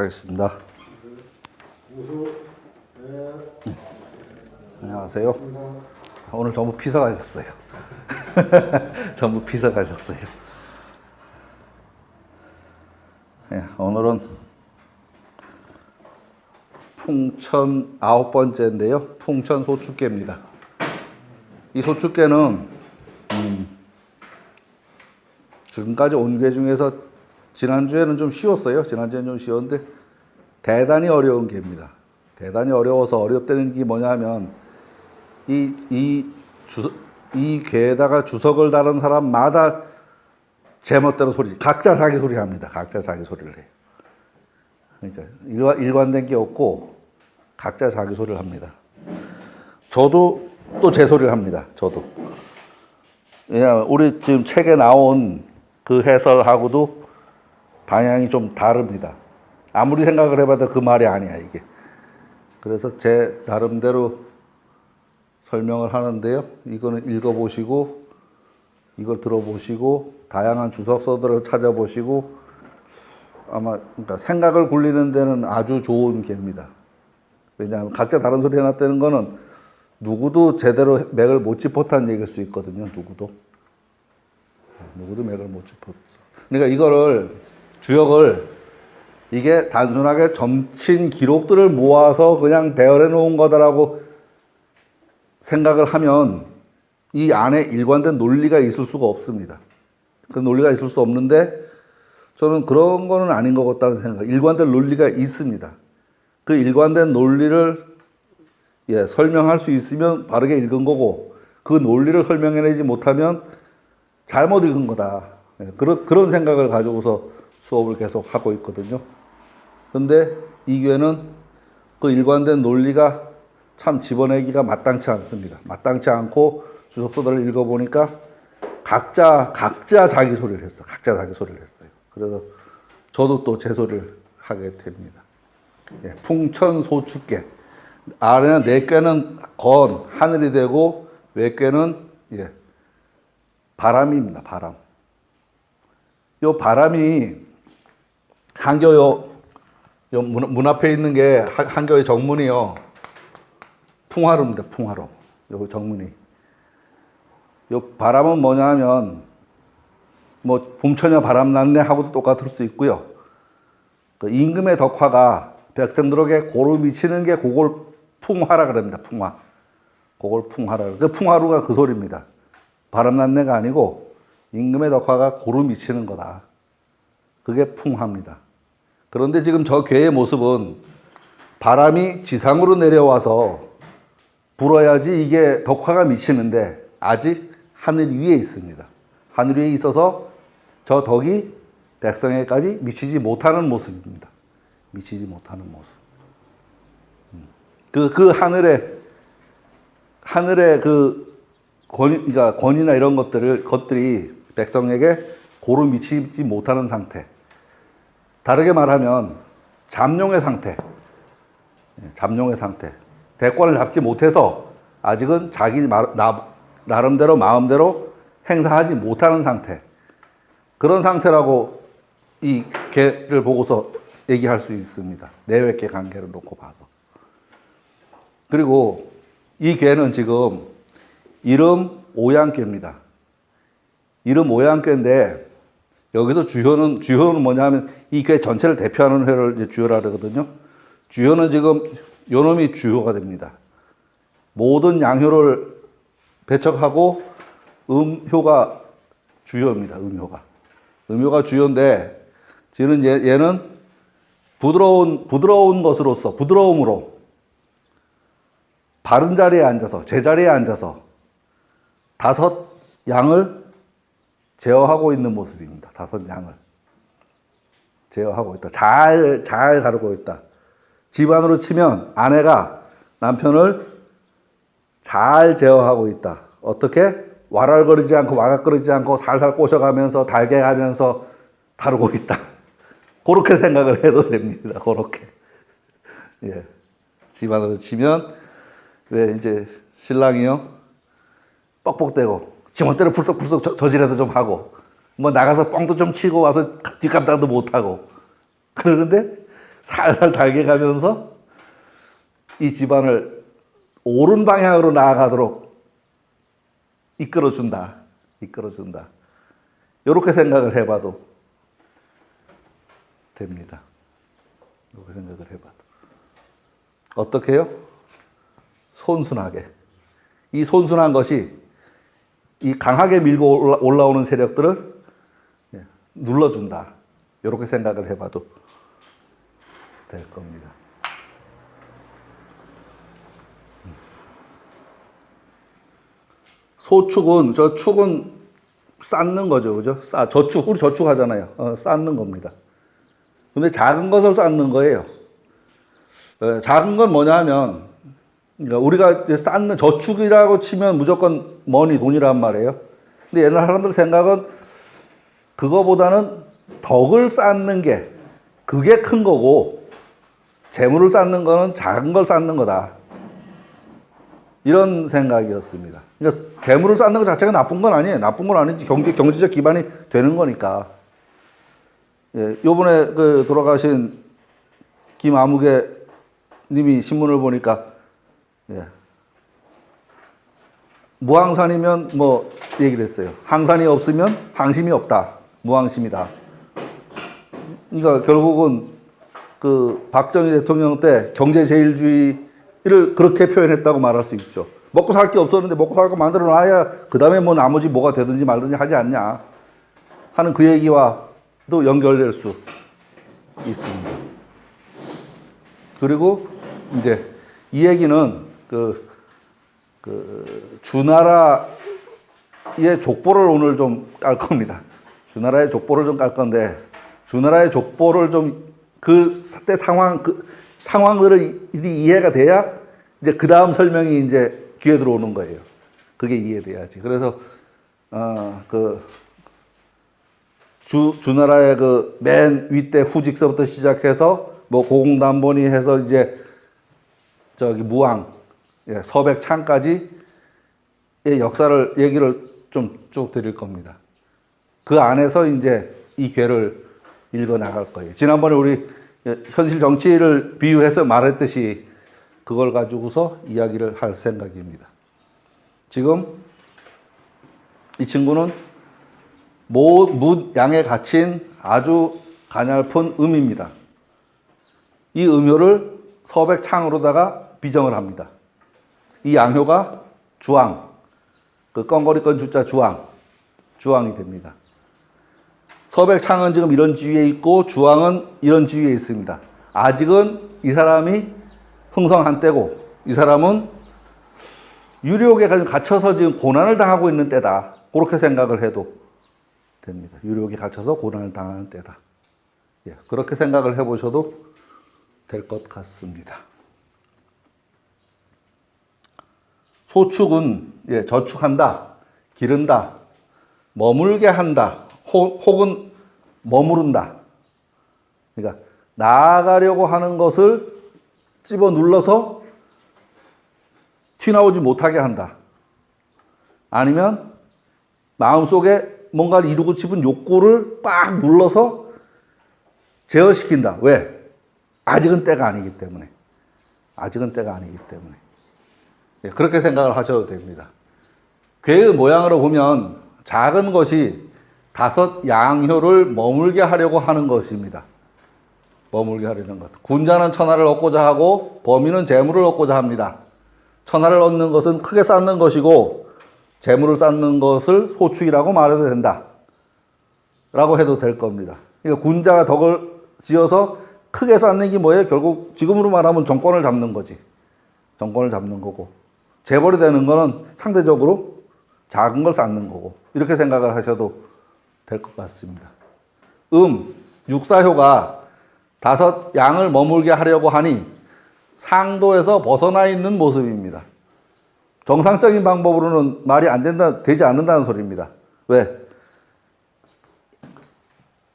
하겠습니다. 안녕하세요. 오늘 전부 피서 가셨어요. 전부 피서 가셨어요. 네, 오늘은 풍천 9번째인데요. 풍천 소축계입니다. 이 소축계는 지금까지 온 계 중에서 지난주에는 좀 쉬웠어요. 지난주에는 좀 쉬웠는데 대단히 어려운 계입니다. 대단히 어려워서 어렵다는 게 뭐냐면 이 계에다가 주석을 다른 사람마다 제멋대로 각자 자기 소리를 합니다. 각자 자기 소리를 해요. 그러니까 일관된 게 없고 각자 자기 소리를 합니다. 저도 또 제 소리를 합니다. 저도. 왜냐하면 우리 지금 책에 나온 그 해설하고도 방향이 좀 다릅니다. 아무리 생각을 해봐도 그 말이 아니야, 이게. 그래서 제 나름대로 설명을 하는데요. 이거는 읽어보시고, 이걸 들어보시고, 다양한 주석서들을 찾아보시고, 아마, 그러니까 생각을 굴리는 데는 아주 좋은 계입니다. 왜냐하면 각자 다른 소리 해놨다는 거는 누구도 제대로 맥을 못 짚었다는 얘기일 수 있거든요, 누구도 맥을 못 짚었어. 그러니까 이거를, 주역을, 이게 단순하게 점친 기록들을 모아서 그냥 배열해 놓은 거다라고 생각을 하면 이 안에 일관된 논리가 있을 수가 없습니다. 그 논리가 있을 수 없는데 저는 그런 거는 아닌 것 같다는 생각. 일관된 논리가 있습니다. 그 일관된 논리를 설명할 수 있으면 바르게 읽은 거고, 그 논리를 설명해내지 못하면 잘못 읽은 거다. 그런 생각을 가지고서 수업을 계속 하고 있거든요. 근데 이 교회는 그 일관된 논리가 참 집어내기가 마땅치 않습니다. 마땅치 않고 주석서들을 읽어보니까 각자 자기 소리를 했어. 각자 자기 소리를 했어요. 그래서 저도 또 제 소리를 하게 됩니다. 풍천소축계. 아래는 네 꾀는 건, 하늘이 되고, 외 꾀는 바람입니다. 바람. 요 바람이 한교 문 앞에 있는 게 한교의 정문이요. 풍화로입니다. 풍화로. 요 정문이. 요 바람은 뭐냐 하면, 뭐, 봄처녀 바람 났네 하고도 똑같을 수 있고요. 그 임금의 덕화가 백성들에게 고루 미치는 게 그걸 풍화라 그럽니다. 풍화. 그걸 풍화라. 그 풍화루가 그 소리입니다. 바람 났네가 아니고 임금의 덕화가 고루 미치는 거다. 그게 풍화입니다. 그런데 지금 저 괴의 모습은 바람이 지상으로 내려와서 불어야지 이게 덕화가 미치는데 아직 하늘 위에 있습니다. 하늘 위에 있어서 저 덕이 백성에게까지 미치지 못하는 모습입니다. 미치지 못하는 모습. 그 하늘의 그 그러니까 권위나 이런 것들이 백성에게 고루 미치지 못하는 상태. 다르게 말하면 잠룡의 상태. 잠룡의 상태. 대권을 잡지 못해서 아직은 자기 나름대로 마음대로 행사하지 못하는 상태. 그런 상태라고 이 개를 보고서 얘기할 수 있습니다. 내외계 관계를 놓고 봐서. 그리고 이 개는 지금 이름 오양개입니다. 이름 오양개인데 여기서 주효는 뭐냐 하면 이 개 전체를 대표하는 회를 이제 주효라 그러거든요. 주효는 지금 요놈이 주효가 됩니다. 모든 양효를 배척하고 음효가 주효입니다. 음효가 주효인데 지금 얘는 부드러운 것으로서 부드러움으로 바른 자리에 앉아서, 제자리에 앉아서 5 양을 제어하고 있는 모습입니다. 5 양을 제어하고 있다. 잘 다루고 있다. 집안으로 치면 아내가 남편을 잘 제어하고 있다. 어떻게? 와랄거리지 않고 와각거리지 않고 살살 꼬셔가면서 달게 하면서 다루고 있다. 그렇게 생각을 해도 됩니다. 그렇게. 집안으로 치면 왜 이제 신랑이요 뻑뻑대고 지멋대로 풀썩풀썩 저지라도 좀 하고 뭐 나가서 뻥도 좀 치고 와서 뒷감당도 못 하고 그러는데 살살 달게 가면서 이 집안을 옳은 방향으로 나아가도록 이끌어준다. 이끌어준다. 이렇게 생각을 해봐도 됩니다. 이렇게 생각을 해봐도. 어떻게 해요? 손순하게. 이 손순한 것이 이 강하게 밀고 올라오는 세력들을 눌러준다. 이렇게 생각을 해봐도 될 겁니다. 소축은, 저축은 쌓는 거죠. 그죠? 우리 저축하잖아요. 쌓는 겁니다. 근데 작은 것을 쌓는 거예요. 작은 건 뭐냐 하면, 우리가 쌓는 저축이라고 치면 무조건 돈이란 말이에요. 근데 옛날 사람들 생각은 그거보다는 덕을 쌓는 게, 그게 큰 거고, 재물을 쌓는 거는 작은 걸 쌓는 거다. 이런 생각이었습니다. 그러니까 재물을 쌓는 것 자체가 나쁜 건 아니에요. 나쁜 건 아니지. 경제적 기반이 되는 거니까. 예, 요번에 돌아가신 김아무개 님이 신문을 보니까, 예, 무항산이면 얘기를 했어요. 항산이 없으면 항심이 없다. 무항심이다. 그러니까 결국은 박정희 대통령 때 경제제일주의를 그렇게 표현했다고 말할 수 있죠. 먹고 살 게 없었는데 먹고 살 거 만들어 놔야 그 다음에 나머지 뭐가 되든지 말든지 하지 않냐 하는 그 얘기와도 연결될 수 있습니다. 그리고 이제 이 얘기는 주나라의 족보를 오늘 좀 깔 겁니다. 주나라의 족보를 좀 깔 건데, 주나라의 족보를 좀 그때 상황들이 이해가 돼야 이제 그 다음 설명이 이제 귀에 들어오는 거예요. 그게 이해돼야지. 그래서 주나라의 맨 윗대 후직서부터 시작해서 고공담보니 해서 이제 무왕, 예, 서백창까지의 역사를 얘기를 좀 쭉 드릴 겁니다. 그 안에서 이제 이 괴를 읽어 나갈 거예요. 지난번에 우리 현실 정치를 비유해서 말했듯이 그걸 가지고서 이야기를 할 생각입니다. 지금 이 친구는 무양에 갇힌 아주 가냘픈 음입니다. 이 음효를 서백창으로다가 비정을 합니다. 이 양효가 주왕, 껌거리건 주자 주왕이 됩니다. 서백창은 지금 이런 지위에 있고 주왕은 이런 지위에 있습니다. 아직은 이 사람이 흥성한 때고, 이 사람은 유력에 갇혀서 지금 고난을 당하고 있는 때다. 그렇게 생각을 해도 됩니다. 유력에 갇혀서 고난을 당하는 때다. 예, 그렇게 생각을 해보셔도 될 것 같습니다. 소축은 저축한다, 기른다, 머물게 한다, 혹은 머무른다. 그러니까 나아가려고 하는 것을 집어 눌러서 튀나오지 못하게 한다. 아니면 마음속에 뭔가를 이루고 싶은 욕구를 빡 눌러서 제어시킨다. 왜? 아직은 때가 아니기 때문에. 아직은 때가 아니기 때문에. 예, 그렇게 생각을 하셔도 됩니다. 괴의 모양으로 보면 작은 것이 5 양효를 머물게 하려고 하는 것입니다. 머물게 하려는 것. 군자는 천하를 얻고자 하고 범인은 재물을 얻고자 합니다. 천하를 얻는 것은 크게 쌓는 것이고 재물을 쌓는 것을 소축이라고 말해도 된다. 라고 해도 될 겁니다. 그러니까 군자가 덕을 지어서 크게 쌓는 게 뭐예요? 결국 지금으로 말하면 정권을 잡는 거지. 정권을 잡는 거고. 재벌이 되는 거는 상대적으로 작은 걸 쌓는 거고. 이렇게 생각을 하셔도 될 것 같습니다. 육사효가 5 양을 머물게 하려고 하니 상도에서 벗어나 있는 모습입니다. 정상적인 방법으로는 말이 되지 않는다는 소리입니다. 왜?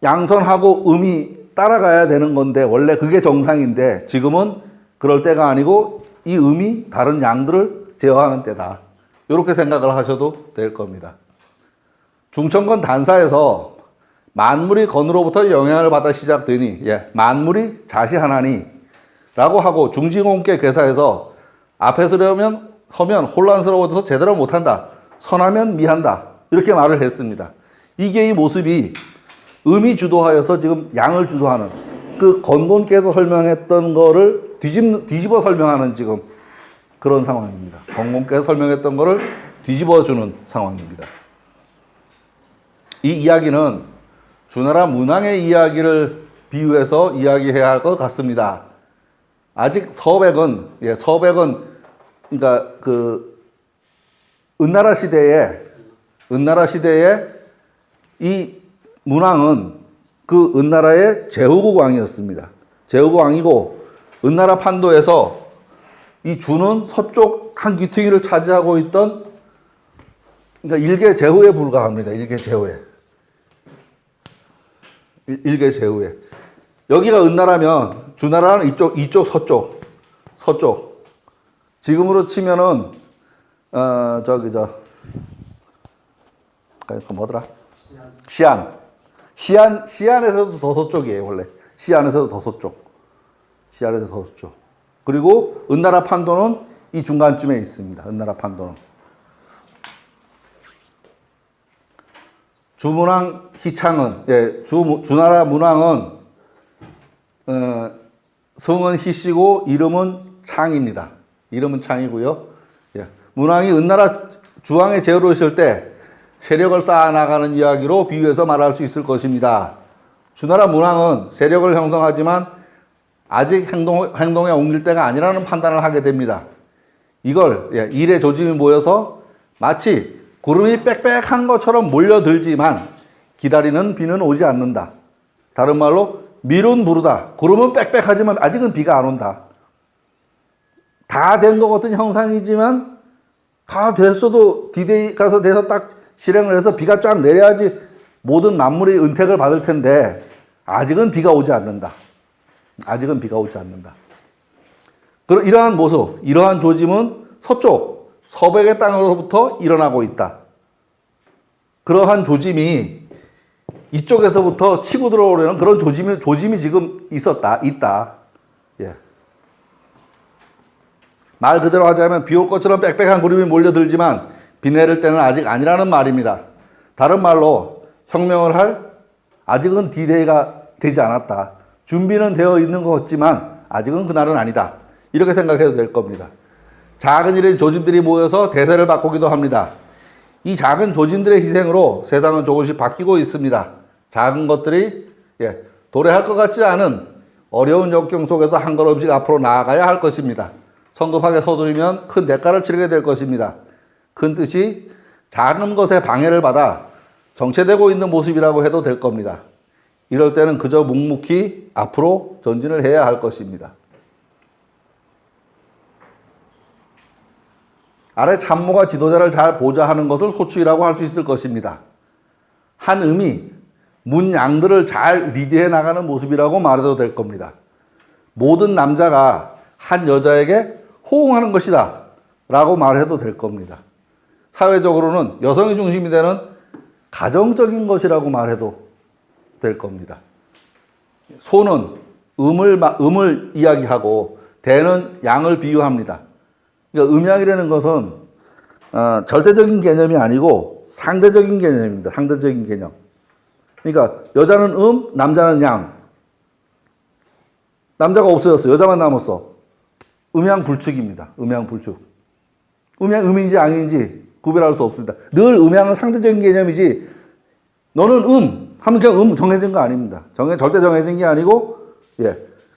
양선하고 음이 따라가야 되는 건데, 원래 그게 정상인데, 지금은 그럴 때가 아니고, 이 음이 다른 양들을 제어하는 때다. 이렇게 생각을 하셔도 될 겁니다. 중천건 단사에서 만물이 건으로부터 영향을 받아 시작되니, 만물이 자시하나니 라고 하고 중지공께 괴사해서 앞에 서면 혼란스러워져서 제대로 못한다. 선하면 미한다. 이렇게 말을 했습니다. 이게 이 모습이 음이 주도하여서 지금 양을 주도하는 그 건곤께서 설명했던 거를 뒤집어 설명하는 지금 그런 상황입니다. 건곤께서 설명했던 거를 뒤집어주는 상황입니다. 이 이야기는 주나라 문왕의 이야기를 비유해서 이야기해야 할 것 같습니다. 아직 서백은 그러니까 그 은나라 시대에 이 문왕은 그 은나라의 제후국 왕이었습니다. 제후국 왕이고 은나라 판도에서 이 주는 서쪽 한 귀퉁이를 차지하고 있던, 그러니까 일개 제후에 불과합니다. 일개 제후에. 여기가 은나라면 주나라는 이쪽 서쪽. 지금으로 치면은 뭐더라? 시안에서도 더 서쪽이에요, 원래. 시안에서도 더 서쪽. 그리고 은나라 판도는 이 중간쯤에 있습니다. 은나라 판도는. 주문왕 희창은, 주나라 문왕은, 성은 희씨고 이름은 창입니다. 이름은 창이고요. 문왕이 은나라 주왕의 제후로 있을 때 세력을 쌓아나가는 이야기로 비유해서 말할 수 있을 것입니다. 주나라 문왕은 세력을 형성하지만 아직 행동에 옮길 때가 아니라는 판단을 하게 됩니다. 이걸 일의 조짐이 모여서 마치 구름이 빽빽한 것처럼 몰려들지만 기다리는 비는 오지 않는다. 다른 말로 미룬 부르다. 구름은 빽빽하지만 아직은 비가 안 온다. 다 된 것 같은 형상이지만 다 됐어도 디데이 가서 돼서 딱 실행을 해서 비가 쫙 내려야지 모든 만물이 은택을 받을 텐데 아직은 비가 오지 않는다. 이러한 모습, 이러한 조짐은 서쪽, 서백의 땅으로부터 일어나고 있다. 그러한 조짐이 이쪽에서부터 치고 들어오려는 그런 조짐이 지금 있다. 말 그대로 하자면 비 올 것처럼 빽빽한 구름이 몰려들지만 비 내릴 때는 아직 아니라는 말입니다. 다른 말로 혁명을 할 아직은 디데이가 되지 않았다. 준비는 되어 있는 것 같지만 아직은 그날은 아니다. 이렇게 생각해도 될 겁니다. 작은 일의 조짐들이 모여서 대세를 바꾸기도 합니다. 이 작은 조짐들의 희생으로 세상은 조금씩 바뀌고 있습니다. 작은 것들이 도래할 것 같지 않은 어려운 역경 속에서 한 걸음씩 앞으로 나아가야 할 것입니다. 성급하게 서두르면 큰 대가를 치르게 될 것입니다. 큰 뜻이 작은 것에 방해를 받아 정체되고 있는 모습이라고 해도 될 겁니다. 이럴 때는 그저 묵묵히 앞으로 전진을 해야 할 것입니다. 아래 참모가 지도자를 잘 보좌하는 것을 호축이라고 할 수 있을 것입니다. 한 음이 문양들을 잘 리드해 나가는 모습이라고 말해도 될 겁니다. 모든 남자가 한 여자에게 호응하는 것이다 라고 말해도 될 겁니다. 사회적으로는 여성이 중심이 되는 가정적인 것이라고 말해도 될 겁니다. 소는 음을 이야기하고 대는 양을 비유합니다. 그러니까 음양이라는 것은 절대적인 개념이 아니고 상대적인 개념입니다. 상대적인 개념. 그러니까 여자는 남자는 양. 남자가 없어졌어. 여자만 남았어. 음양불축입니다. 음양불축. 음인지 양인지 구별할 수 없습니다. 늘 음양은 상대적인 개념이지 너는 하면 그냥 정해진 거 아닙니다. 절대 정해진 게 아니고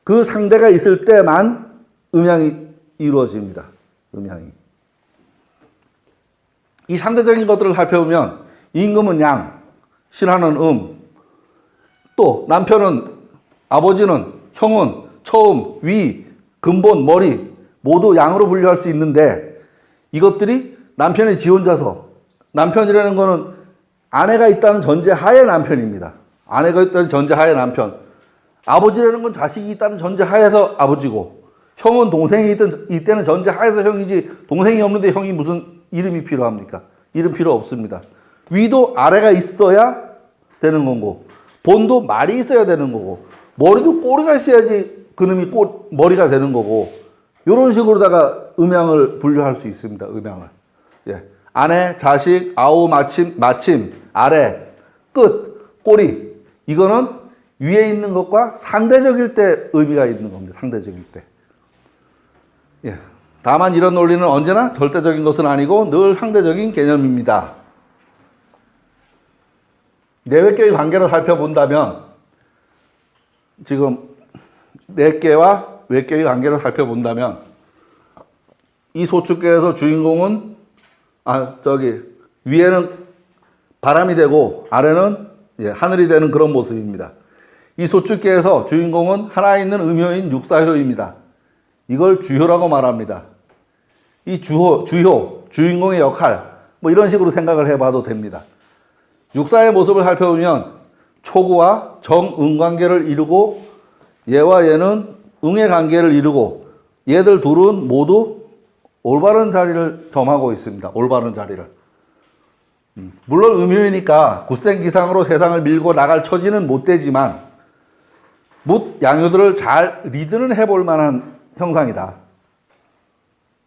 그 상대가 있을 때만 음양이 이루어집니다. 음양이. 이 상대적인 것들을 살펴보면 임금은 양, 신하는 또 남편은, 아버지는, 형은, 처음, 위, 근본, 머리 모두 양으로 분류할 수 있는데 이것들이 남편의 지원자서, 남편이라는 거는 아내가 있다는 전제하에 남편입니다. 아내가 있다는 전제하에 남편. 아버지라는 건 자식이 있다는 전제하에서 아버지고, 형은 동생이 있다는 전제하에서 형이지, 동생이 없는데 형이 무슨 이름이 필요합니까? 이름 필요 없습니다. 위도 아래가 있어야 되는 거고, 본도 말이 있어야 되는 거고, 머리도 꼬리가 있어야지 그놈이 머리가 되는 거고, 이런 식으로다가 음양을 분류할 수 있습니다. 음양을. 예. 아내, 자식, 아우, 마침, 아래, 끝, 꼬리. 이거는 위에 있는 것과 상대적일 때 의미가 있는 겁니다. 상대적일 때. 예. 다만 이런 논리는 언제나 절대적인 것은 아니고 늘 상대적인 개념입니다. 내외계의 관계를 살펴본다면, 지금 내계와 외계의 관계를 살펴본다면, 이 소축계에서 주인공은 위에는 바람이 되고 아래는 하늘이 되는 그런 모습입니다. 이 소축계에서 주인공은 하나 있는 음효인 육사효입니다. 이걸 주효라고 말합니다. 이 주효, 주인공의 역할, 뭐 이런 식으로 생각을 해봐도 됩니다. 육사의 모습을 살펴보면 초구와 정응 관계를 이루고 얘와 얘는 응의 관계를 이루고 얘들 둘은 모두 올바른 자리를 점하고 있습니다. 올바른 자리를. 물론 음효이니까 굳센기상으로 세상을 밀고 나갈 처지는 못 되지만 묻 양효들을 잘 리드는 해볼 만한 형상이다.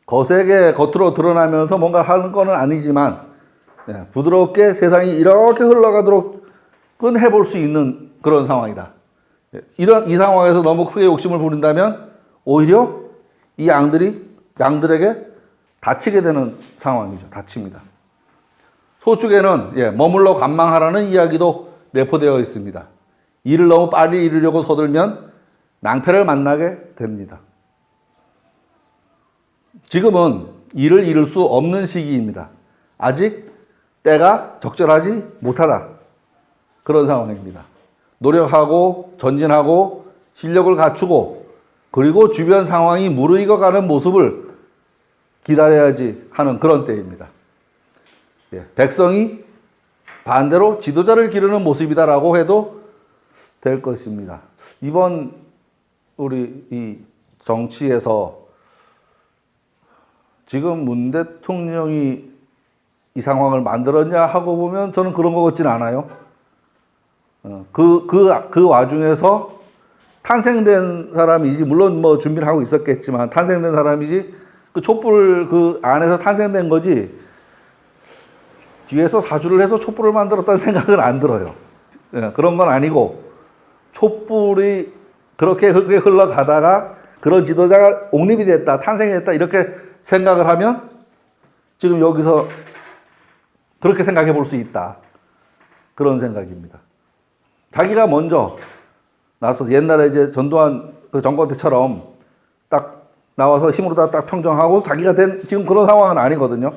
거세게 겉으로 드러나면서 뭔가 하는 건 아니지만 부드럽게 세상이 이렇게 흘러가도록은 해볼 수 있는 그런 상황이다. 이 상황에서 너무 크게 욕심을 부린다면 오히려 이 양들에게 다치게 되는 상황이죠. 다칩니다. 소축에는 머물러 관망하라는 이야기도 내포되어 있습니다. 일을 너무 빨리 이루려고 서둘면 낭패를 만나게 됩니다. 지금은 일을 이룰 수 없는 시기입니다. 아직 때가 적절하지 못하다. 그런 상황입니다. 노력하고 전진하고 실력을 갖추고 그리고 주변 상황이 무르익어가는 모습을 기다려야지 하는 그런 때입니다. 백성이 반대로 지도자를 기르는 모습이다라고 해도 될 것입니다. 이번 우리 이 정치에서 지금 문 대통령이 이 상황을 만들었냐 하고 보면 저는 그런 것 같지는 않아요. 그 와중에서 탄생된 사람이지, 물론 뭐 준비를 하고 있었겠지만 탄생된 사람이지, 그 촛불 그 안에서 탄생된 거지, 뒤에서 사주를 해서 촛불을 만들었다는 생각은 안 들어요. 그런 건 아니고, 촛불이 그렇게 흘러가다가 그런 지도자가 옹립이 됐다, 탄생했다, 이렇게 생각을 하면 지금 여기서 그렇게 생각해 볼 수 있다. 그런 생각입니다. 자기가 먼저 나서 옛날에 이제 전두환 그 정권 때처럼 딱 나와서 힘으로 딱 평정하고 자기가 된 지금 그런 상황은 아니거든요.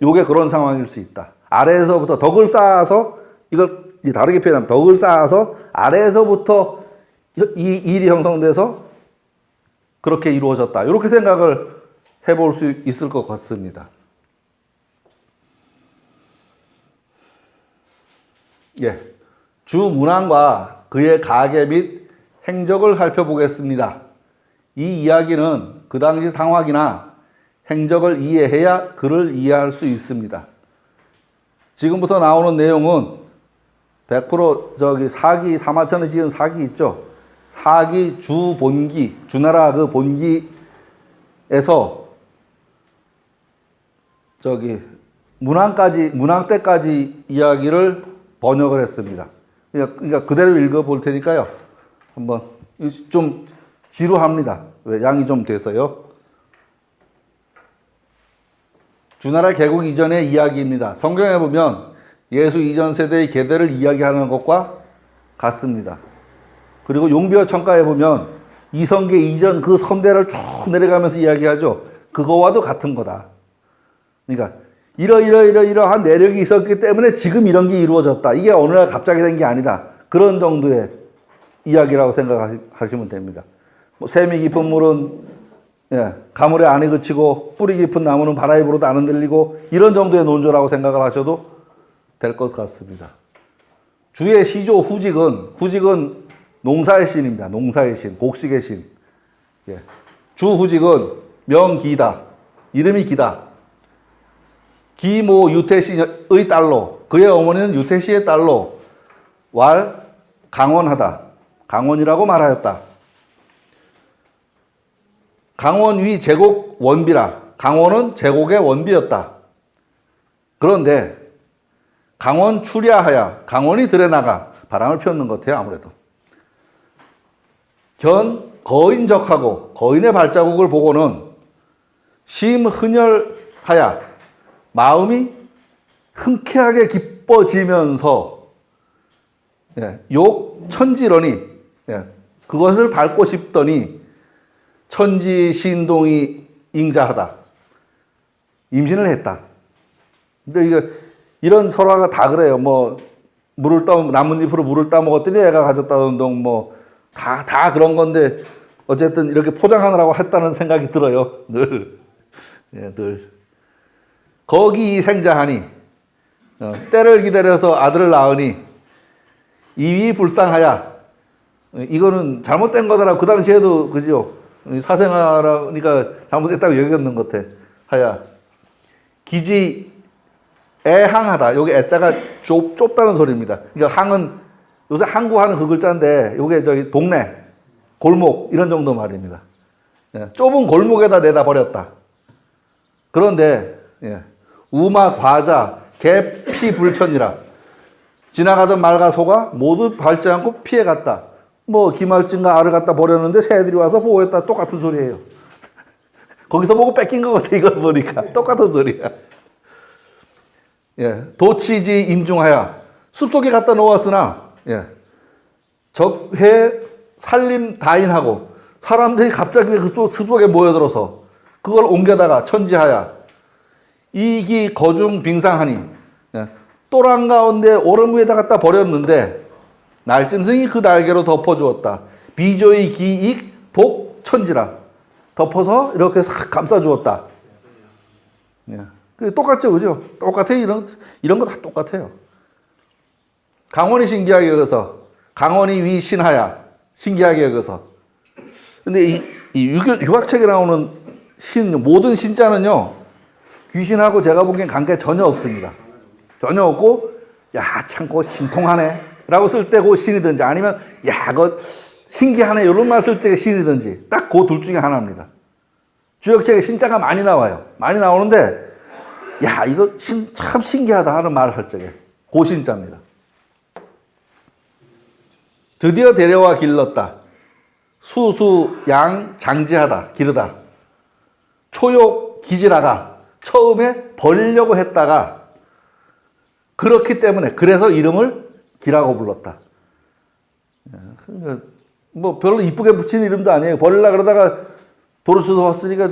요게 그런 상황일 수 있다. 아래에서부터 덕을 쌓아서, 이걸 다르게 표현하면 덕을 쌓아서 아래에서부터 이 일이 형성돼서 그렇게 이루어졌다. 이렇게 생각을 해볼 수 있을 것 같습니다. 주문왕과 그의 가계 및 행적을 살펴보겠습니다. 이 이야기는 그 당시 상황이나 행적을 이해해야 그를 이해할 수 있습니다. 지금부터 나오는 내용은 100% 사기, 사마천에 지은 사기 있죠? 사기 주본기, 주나라 그 본기에서 문왕 때까지 이야기를 번역을 했습니다. 그러니까 그대로 읽어볼 테니까요. 한번, 좀 지루합니다. 왜? 양이 좀 돼서요. 주나라 개국 이전의 이야기입니다. 성경에 보면 예수 이전 세대의 계대를 이야기하는 것과 같습니다. 그리고 용비어 천가에 보면 이성계 이전 그 선대를 쭉 내려가면서 이야기하죠. 그거와도 같은 거다. 그러니까 이러한 내력이 있었기 때문에 지금 이런 게 이루어졌다. 이게 어느 날 갑자기 된 게 아니다. 그런 정도의 이야기라고 생각하시면 됩니다. 샘이 깊은 물은 가물에 안에 그치고 뿌리 깊은 나무는 바람이 불어도 안 흔들리고, 이런 정도의 논조라고 생각을 하셔도 될 것 같습니다. 주의 시조 후직은 농사의 신입니다. 농사의 신, 곡식의 신. 주후직은 명기다. 이름이 기다. 기모 유태씨의 딸로, 그의 어머니는 유태씨의 딸로 강원하다. 강원이라고 말하였다. 강원 위 제곡 원비라. 강원은 제곡의 원비였다. 그런데 강원 출야하야. 강원이 들에 나가 바람을 피웠는 것 같아요. 아무래도. 견 거인적하고 거인의 발자국을 보고는 심흔혈하야. 마음이 흔쾌하게 기뻐지면서 욕 천지러니 그것을 밟고 싶더니 천지 신동이 잉자하다. 임신을 했다. 근데 이거 이런 설화가 다 그래요. 뭐 물을 나뭇잎으로 물을 따먹었더니 애가 가졌다는 동 다 그런 건데 어쨌든 이렇게 포장하느라고 했다는 생각이 들어요. 늘. 늘. 거기 생자하니 때를 기다려서 아들을 낳으니 이위 불쌍하야. 이거는 잘못된 거더라. 그 당시에도 그죠. 사생아라니까 잘못됐다고 여겼는 것 같아. 하야. 기지 애항하다. 여기 애자가 좁다는 소리입니다. 그러니까 항은 요새 항구하는 그 글자인데 요게 저기 동네, 골목 이런 정도 말입니다. 좁은 골목에다 내다 버렸다. 그런데 우마 과자 개피불천이라. 지나가던 말과 소가 모두 밟지 않고 피해갔다. 뭐 기말증과 알을 갖다 버렸는데 새들이 와서 보호했다. 똑같은 소리예요. 거기서 보고 뺏긴 것 같아. 이걸 보니까 똑같은 소리야. 도치지 임중하야. 숲속에 갖다 놓았으나 적회 살림 다인하고 사람들이 갑자기 그 숲속에 모여들어서 그걸 옮겨다가 천지하야. 이기 거중 빙상하니 또랑 가운데 오름 위에다 갖다 버렸는데 날짐승이 그 날개로 덮어주었다. 비조의 기익 복 천지라. 덮어서 이렇게 싹 감싸주었다. 똑같죠, 그죠? 똑같아요. 이런 거 다 똑같아요. 강원이 신기하게 여겨서, 강원이 위 신하야. 신기하게 여겨서. 근데 이 유학책에 나오는 모든 신자는요, 귀신하고 제가 보기엔 관계 전혀 없습니다. 전혀 없고, 야, 참고 신통하네. 라고 쓸 때 그 신이든지 아니면, 야, 그거 신기하네. 이런 말 쓸 때 신이든지 딱 그 둘 중에 하나입니다. 주역책에 신자가 많이 나와요. 많이 나오는데, 야, 이거 참 신기하다 하는 말을 할 적에 그 신자입니다. 드디어 데려와 길렀다. 수수 양 장지하다. 기르다. 초욕 기지라가 처음에 버리려고 했다가 그렇기 때문에 그래서 이름을 기라고 불렀다. 뭐 별로 이쁘게 붙인 이름도 아니에요. 버리려고 그러다가 도로수도 왔으니까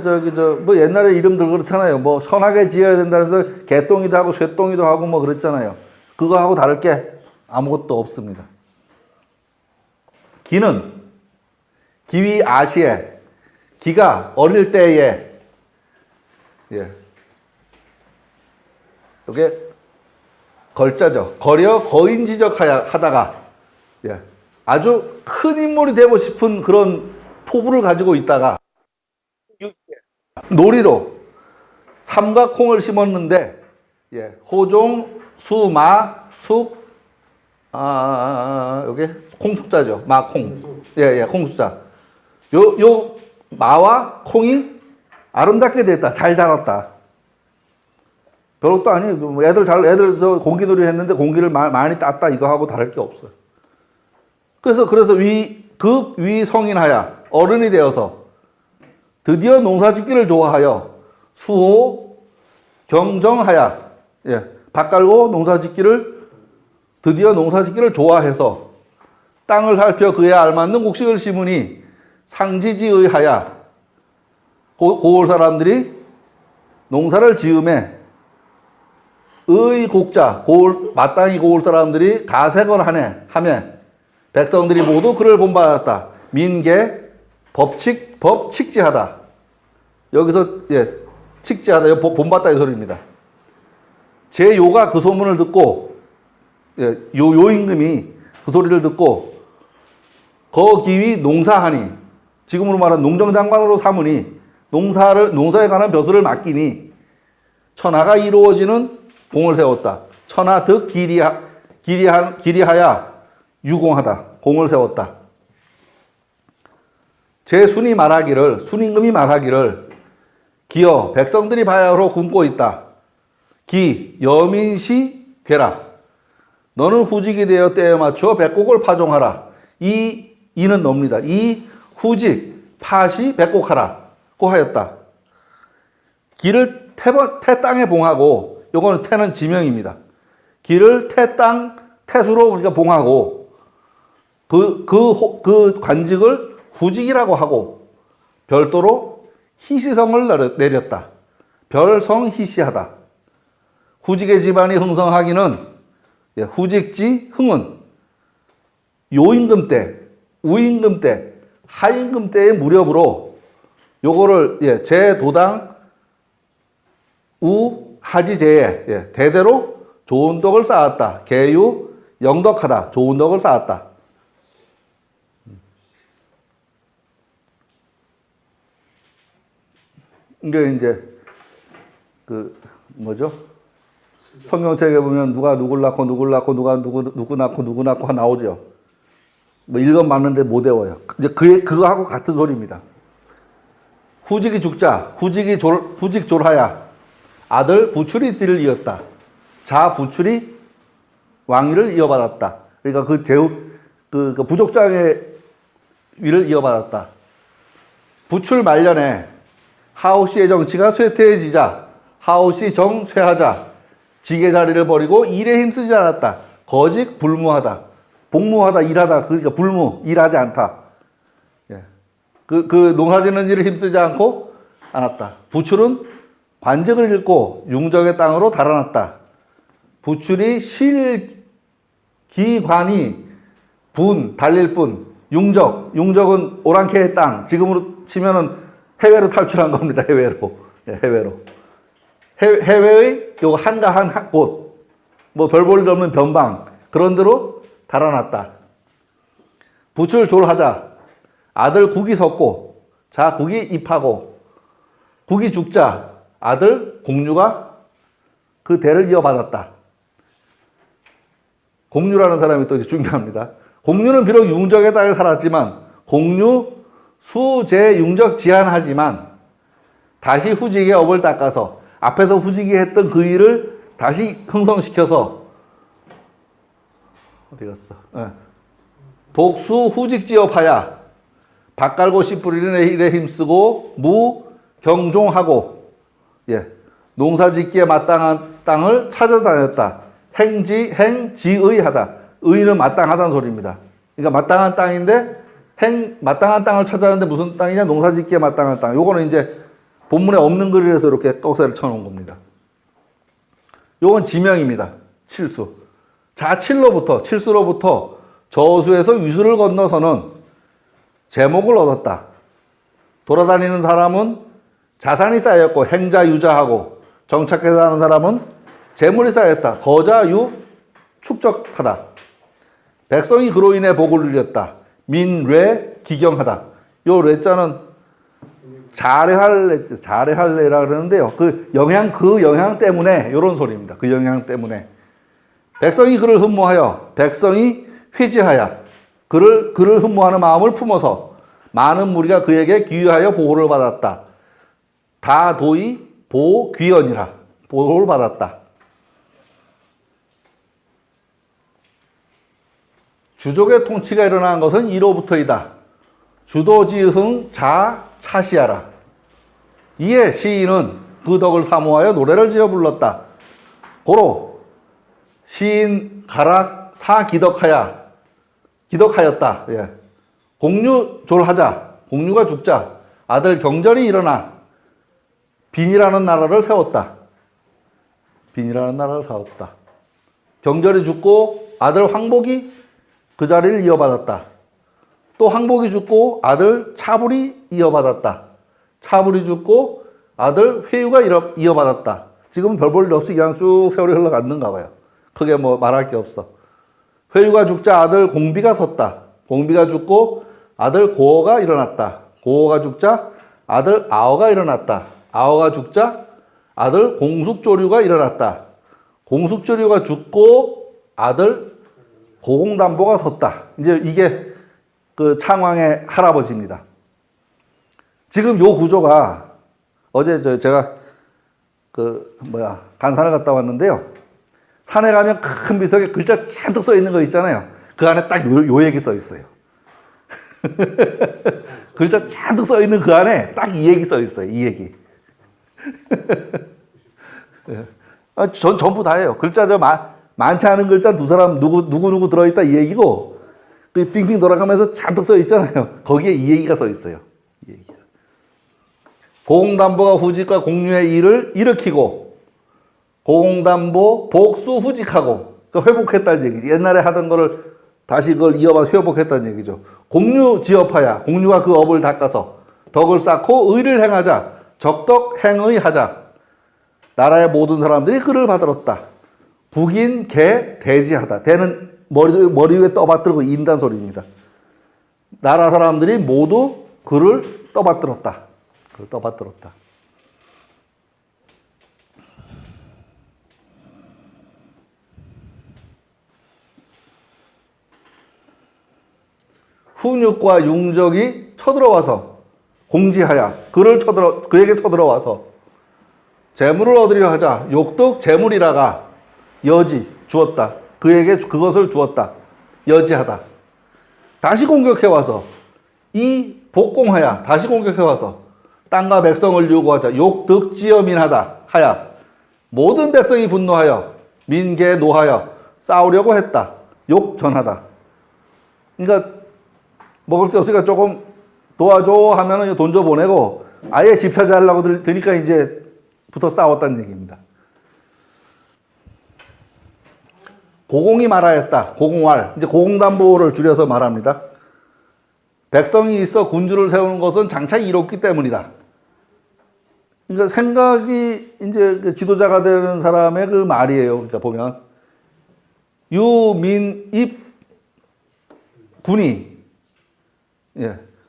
뭐 옛날에 이름들 그렇잖아요. 뭐 선하게 지어야 된다면서 개똥이도 하고 쇠똥이도 하고 뭐 그랬잖아요. 그거하고 다를 게 아무것도 없습니다. 기는 기위 아시에 기가 어릴 때에 이게 걸자죠. 거려 거인지적하다가 아주 큰 인물이 되고 싶은 그런 포부를 가지고 있다가 놀이로 삼과 콩을 심었는데 호종, 수, 마, 숙 요게 콩숙자죠. 마, 콩. 콩숙자. 요 마와 콩이 아름답게 됐다. 잘 자랐다. 별것도 아니에요. 애들 공기놀이 했는데 공기를 많이 땄다. 이거 하고 다를 게 없어요. 그래서 위 성인하야. 어른이 되어서 드디어 농사짓기를 좋아하여 수호 경정하야. 밭 갈고 드디어 농사짓기를 좋아해서 땅을 살펴 그에 알맞는 곡식을 심으니 상지지의하야. 고을 사람들이 농사를 지음에 곡자 마땅히 고을 사람들이 가색을 하며 백성들이 모두 그를 본받았다. 민계 법칙지하다. 여기서 칙지하다. 본받다 이 소리입니다. 제 요가 그 소문을 듣고 요 임금이 그 소리를 듣고 거기위 농사하니 지금으로 말하는 농정장관으로 삼으니 농사에 관한 벼슬을 맡기니 천하가 이루어지는 공을 세웠다. 천하 득 기리하야 유공하다. 공을 세웠다. 제 순임금이 말하기를 기여 백성들이 바야흐로 굶고 있다. 기 여민시 괴라. 너는 후직이 되어 때에 맞추어 백곡을 파종하라. 이는 놉니다. 이 후직 팥이 백곡하라고 하였다. 기를 태 땅에 봉하고, 요거는 태는 지명입니다. 기를 태수로 우리가 봉하고, 그 관직을 후직이라고 하고, 별도로 희시성을 내렸다. 별성 희시하다. 후직의 집안이 흥성하기는, 후직지 흥은 요임금 때, 우임금 때, 하임금 때의 무렵으로 요거를 제도당 우하지제에 대대로 좋은 덕을 쌓았다. 계유 영덕하다. 좋은 덕을 쌓았다. 이게 이제 성경책에 보면 누가 누굴 낳고 누가 누구 낳고 나오죠. 뭐 읽으면 맞는데 못 외워요. 이제 그거하고 같은 소리입니다. 후직이 죽자, 후직 졸하야. 아들 부출이 띠를 이었다. 자 부출이 왕위를 이어받았다. 그러니까 그 부족장의 위를 이어받았다. 부출 말년에 하오씨의 정치가 쇠퇴해지자 하오씨 정쇠하자 직의 자리를 버리고 일에 힘쓰지 않았다. 거직 불무하다. 복무하다 일하다. 그러니까 불무 일하지 않다. 그 농사짓는 일을 힘쓰지 않았다. 부출은 관직을 잃고 융적의 땅으로 달아났다. 부출이 실기관이 달릴 뿐. 융적은 오랑캐의 땅. 지금으로 치면은 해외로 탈출한 겁니다. 해외로. 해외의 요 한가한 곳, 뭐 별볼일 없는 변방, 그런 데로 달아났다. 부출 졸하자. 아들 국이 섰고, 자 국이 입하고, 국이 죽자 아들 공유가 그 대를 이어받았다. 공유라는 사람이 또 중요합니다. 공유는 비록 융적의 땅에 살았지만, 공유 수제 융적 지한하지만 다시 후직의 업을 닦아서 앞에서 후직이 했던 그 일을 다시 흥성시켜서 어디 갔어? 복수 후직지업하야. 밭 깔고 씨 뿌리는 일에 힘쓰고 무경종하고, 농사짓기에 마땅한 땅을 찾아다녔다. 행지의하다. 의는 마땅하다는 소리입니다. 그러니까 마땅한 땅인데 마땅한 땅을 찾아내는데 무슨 땅이냐? 농사짓기에 마땅한 땅. 요거는 이제 본문에 없는 글이라서 이렇게 떡새를 쳐놓은 겁니다. 요건 지명입니다. 칠수. 자 칠수로부터 저수에서 위수를 건너서는 제목을 얻었다. 돌아다니는 사람은 자산이 쌓였고 행자유자하고, 정착해서 사는 사람은 재물이 쌓였다. 거자유 축적하다. 백성이 그로 인해 복을 누렸다. 민뢰 기경하다. 요 뢰자는 자례할래라 그러는데요. 그 영향 때문에 요런 소리입니다. 그 영향 때문에. 백성이 그를 흠모하여, 백성이 회지하여, 그를 흠모하는 마음을 품어서 많은 무리가 그에게 귀하여 보호를 받았다. 다도이 보귀연이라. 보호를 받았다. 주족의 통치가 일어난 것은 이로부터이다. 주도지흥 차시하라. 이에 시인은 그 덕을 사모하여 노래를 지어 불렀다. 고로 시인 가락 기덕하였다. 공유졸하자. 공유가 죽자 아들 경절이 일어나 빈이라는 나라를 세웠다. 경절이 죽고 아들 황복이 그 자리를 이어받았다. 또 황복이 죽고 아들 차불이 이어받았다. 차불이 죽고 아들 회유가 이어받았다. 지금은 별 볼 일 없이 그냥 쭉 세월이 흘러갔는가 봐요. 크게 뭐 말할 게 없어. 회유가 죽자 아들 공비가 섰다. 공비가 죽고 아들 고어가 일어났다. 고어가 죽자 아들 아어가 일어났다. 아어가 죽자 아들 공숙조류가 일어났다. 공숙조류가 죽고 아들 고공담보가 섰다. 이제 이게 그 창왕의 할아버지입니다. 지금 요 구조가 어제 제가 간산을 갔다 왔는데요. 산에 가면 큰 비석에 글자 잔뜩 써 있는 거 있잖아요. 그 안에 딱 요 얘기 써 있어요. 글자 잔뜩 써 있는 그 안에 딱 이 얘기 써 있어요. 이 얘기. 전부 다예요. 글자 많지 않은 글자 두 사람 누구 들어있다 이 얘기고, 그 빙빙 돌아가면서 잔뜩 써 있잖아요. 거기에 이 얘기가 써 있어요. 이 얘기가. 고공담보가 후직과 공유의 일을 일으키고, 고공담보 복수 후직하고, 그러니까 회복했다는 얘기지. 옛날에 하던 거를 다시 그걸 이어봐서 회복했다는 얘기죠. 공유 지업하야, 공유가 그 업을 닦아서 덕을 쌓고 의를 행하자, 적덕 행의하자. 나라의 모든 사람들이 그를 받들었다. 북인 개 대지하다. 대는 머리 위에 떠받들고 인단 소리입니다. 나라 사람들이 모두 그를 떠받들었다. 그를 떠받들었다. 훈육과 융적이 쳐들어와서 공지하야 그에게 쳐들어와서 재물을 얻으려 하자 욕득 재물이라가 여지 주었다. 그에게 그것을 주었다. 여지하다. 다시 공격해와서 이 복공하야 다시 공격해와서 땅과 백성을 요구하자 욕득지어민하다 하야 모든 백성이 분노하여 민계 노하여 싸우려고 했다. 욕전하다. 그러니까 먹을 게 없으니까 조금 도와줘 하면은 돈 줘 보내고 아예 집 차지하려고 드니까 이제 부터 싸웠다는 얘기입니다. 고공이 말하였다. 고공활. 이제 고공담보를 줄여서 말합니다. 백성이 있어 군주를 세우는 것은 장차 이롭기 때문이다. 그러니까 생각이 이제 그 지도자가 되는 사람의 그 말이에요. 그러니까 보면 유민입 군이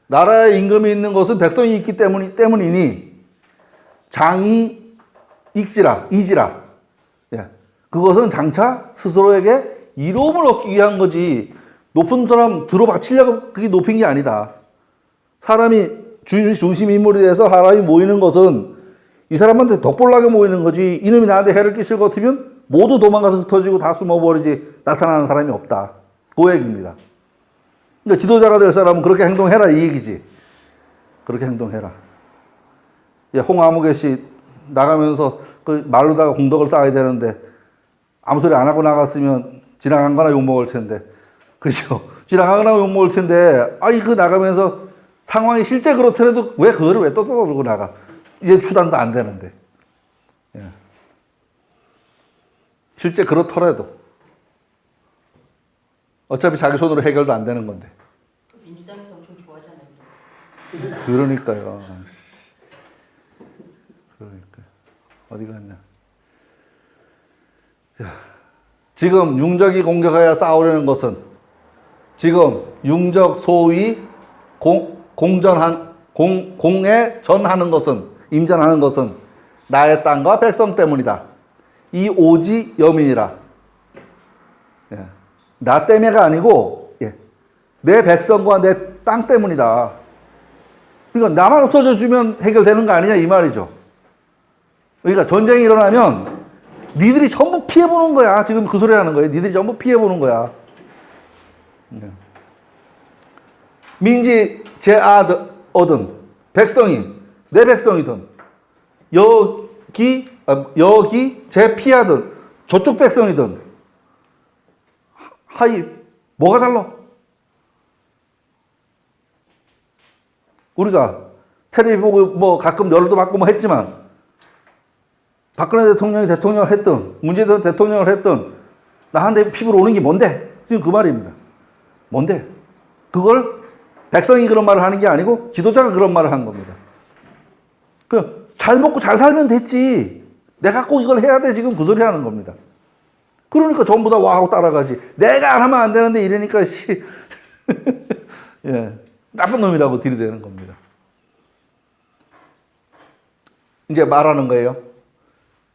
나라에 임금이 있는 것은 백성이 있기 때문이니 장이 이지라. 그것은 장차 스스로에게 이로움을 얻기 위한 거지 높은 사람 들어바치려고 그게 높인 게 아니다. 사람이 중심 인물이 돼서 사람이 모이는 것은 이 사람한테 덕보려고 모이는 거지 이놈이 나한테 해를 끼칠 것 같으면 모두 도망가서 흩어지고 다 숨어버리지 나타나는 사람이 없다. 그 얘기입니다. 그러니까 지도자가 될 사람은 그렇게 행동해라 이 얘기지. 그렇게 행동해라. 홍아무개 씨 나가면서 그 말로다가 공덕을 쌓아야 되는데 아무 소리 안 하고 나갔으면 지나간 거나 욕먹을 텐데. 그렇죠? 지나간 거나 욕먹을 텐데 그 나가면서 상황이 실제 그렇더라도 왜 그거를 왜 떠들고 나가. 이제 추단도 안 되는데. 실제 그렇더라도 어차피 자기 손으로 해결도 안 되는 건데. 민주당에서 엄청 좋아하잖아요. 그러니까요. 어디 갔냐. 지금 융적이 공격하여 싸우려는 것은 지금 융적 소위 공에 전하는 것은 임전하는 것은 나의 땅과 백성 때문이다. 이 오지 여민이라. 나 때문에가 아니고 내 백성과 내 땅 때문이다. 그러니까 나만 없어져 주면 해결되는 거 아니냐 이 말이죠. 그러니까 전쟁이 일어나면 니들이 전부 피해보는 거야. 지금 그 소리 하는 거예요. 니들이 전부 피해보는 거야. 민지 제 아든 백성이 내 백성이든 여기 제 피하든 저쪽 백성이든 하이 뭐가 달라? 우리가 텔레비 보고 뭐 가끔 열도 받고 뭐 했지만 박근혜 대통령이 대통령을 했든 문재인 대통령을 했든 나한테 피부로 오는 게 뭔데? 지금 그 말입니다. 뭔데? 그걸 백성이 그런 말을 하는 게 아니고 지도자가 그런 말을 한 겁니다. 잘 먹고 잘 살면 됐지. 내가 꼭 이걸 해야 돼. 지금 그 소리 하는 겁니다. 그러니까 전부 다 와 하고 따라가지. 내가 안 하면 안 되는데 이러니까 나쁜 놈이라고 들이대는 겁니다. 이제 말하는 거예요.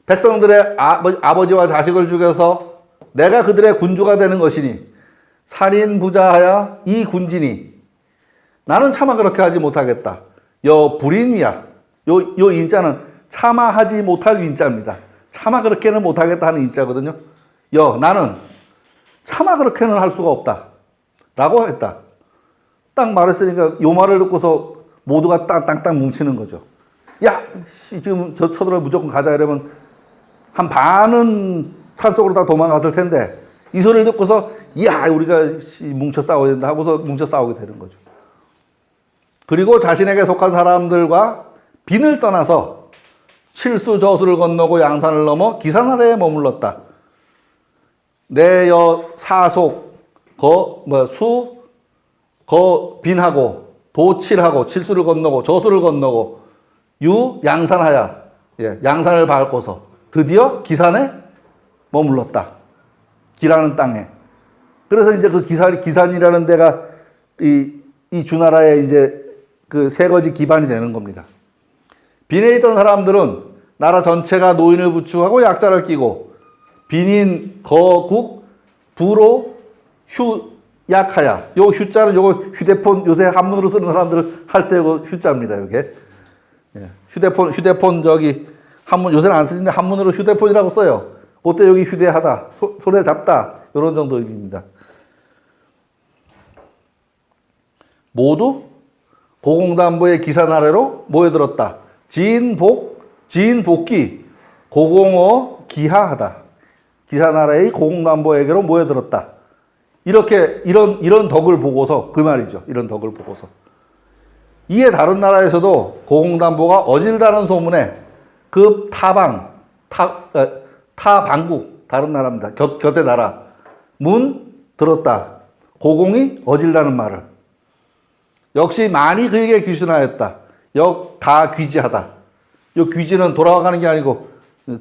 백성들의 아버지와 자식을 죽여서 내가 그들의 군주가 되는 것이니 살인부자하야 이 군진이 나는 차마 그렇게 하지 못하겠다. 여 불인위야. 요 인자는 차마 하지 못할 인자입니다. 차마 그렇게는 못하겠다 하는 인자거든요. 나는 차마 그렇게는 할 수가 없다. 라고 했다. 딱 말했으니까 요 말을 듣고서 모두가 땅땅 뭉치는 거죠. 야, 지금 저 쳐들어 무조건 가자 이러면 한 반은 산속으로 다 도망갔을 텐데 이 소리를 듣고서 야, 우리가 뭉쳐 싸워야 된다 하고서 뭉쳐 싸우게 되는 거죠. 그리고 자신에게 속한 사람들과 빈을 떠나서 칠수 저수를 건너고 양산을 넘어 기산아래에 머물렀다. 내여 사속 빈하고 도칠하고 칠수를 건너고 저수를 건너고 양산하야 양산을 밟고서 드디어 기산에 머물렀다. 기라는 땅에. 그래서 이제 그 기산이라는 데가 이 주나라의 이제 그 세거지 기반이 되는 겁니다. 빈에 있던 사람들은 나라 전체가 노인을 부추하고 약자를 끼고 빈인 거국 부로 휴약하야. 요 휴자는 요거 휴대폰 요새 한문으로 쓰는 사람들 할 때 그 휴자입니다. 요게 휴대폰 저기 한문 요새는 안 쓰는데 한문으로 휴대폰이라고 써요. 그때 여기 휴대하다, 손에 잡다 이런 정도 의미입니다. 모두 고공담보의 기산 아래로 모여들었다. 지인복기, 고공어 기하하다. 기산 아래의 고공담보에게로 모여들었다. 이런 덕을 보고서 그 말이죠. 이런 덕을 보고서. 이에 다른 나라에서도 고공담보가 어질다는 소문에 그 타방국, 다른 나라입니다. 곁의 나라. 들었다. 고공이 어질다는 말을. 역시 많이 그에게 귀순하였다. 다 귀지하다. 요 귀지는 돌아가는 게 아니고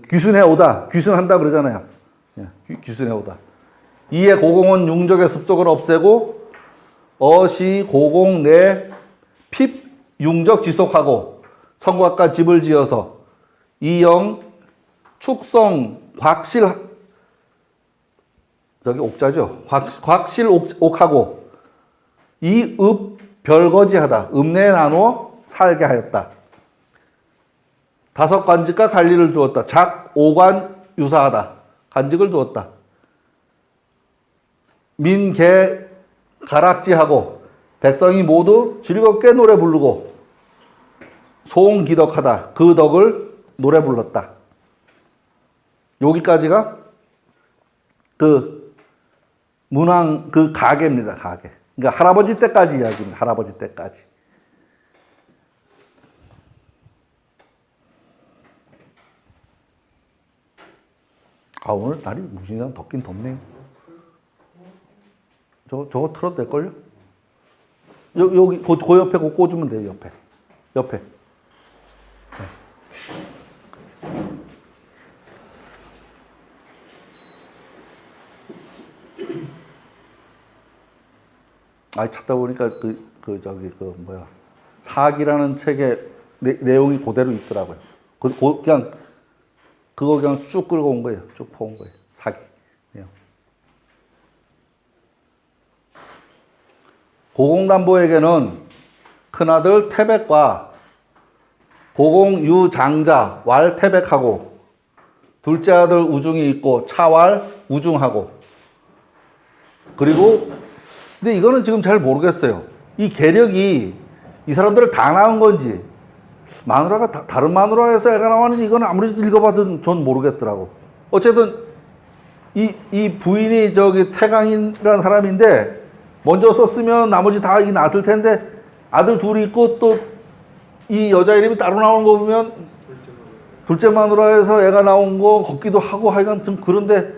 귀순해 오다. 귀순한다 그러잖아요. 귀순해 오다. 이에 고공은 융적의 습속을 없애고 어시 고공 내 핍 융적 지속하고 성곽과 집을 지어서 이영 축성 곽실 저기 옥자죠. 곽실 옥하고 이읍 별거지하다. 읍내에 나누어 살게 하였다. 5 관직과 관리를 주었다. 작 5관 유사하다. 관직을 주었다. 민개 가락지하고 백성이 모두 즐겁게 노래 부르고 소옹기덕하다. 그 덕을 노래 불렀다. 여기까지가 그 문왕 그 가계입니다. 가계. 그러니까 할아버지 때까지 이야기입니다. 할아버지 때까지. 오늘 날이 무진장 덥긴 덥네요. 저거 틀어도 될걸요? 여기 그 옆에 그거 꽂으면 돼요. 옆에. 찾다 보니까 사기라는 책의 내용이 그대로 있더라고요. 그냥 쭉 끌고 온 거예요. 쭉 퍼온 거예요. 사기. 고공담보에게는 큰아들 태백과 고공유장자 왈태백하고 둘째 아들 우중이 있고 차왈 우중하고 그리고 근데 이거는 지금 잘 모르겠어요. 이 계력이 이 사람들을 다 낳은 건지 마누라가 다른 마누라에서 애가 나왔는지 이건 아무리 읽어봐도 전 모르겠더라고. 어쨌든 이 부인이 저기 태강이라는 사람인데 먼저 썼으면 나머지 다 이게 낳았을 텐데 아들 둘이 있고 또 이 여자 이름이 따로 나오는 거 보면 둘째 마누라에서 애가 나온 거 같기도 하고 하여간 좀 그런데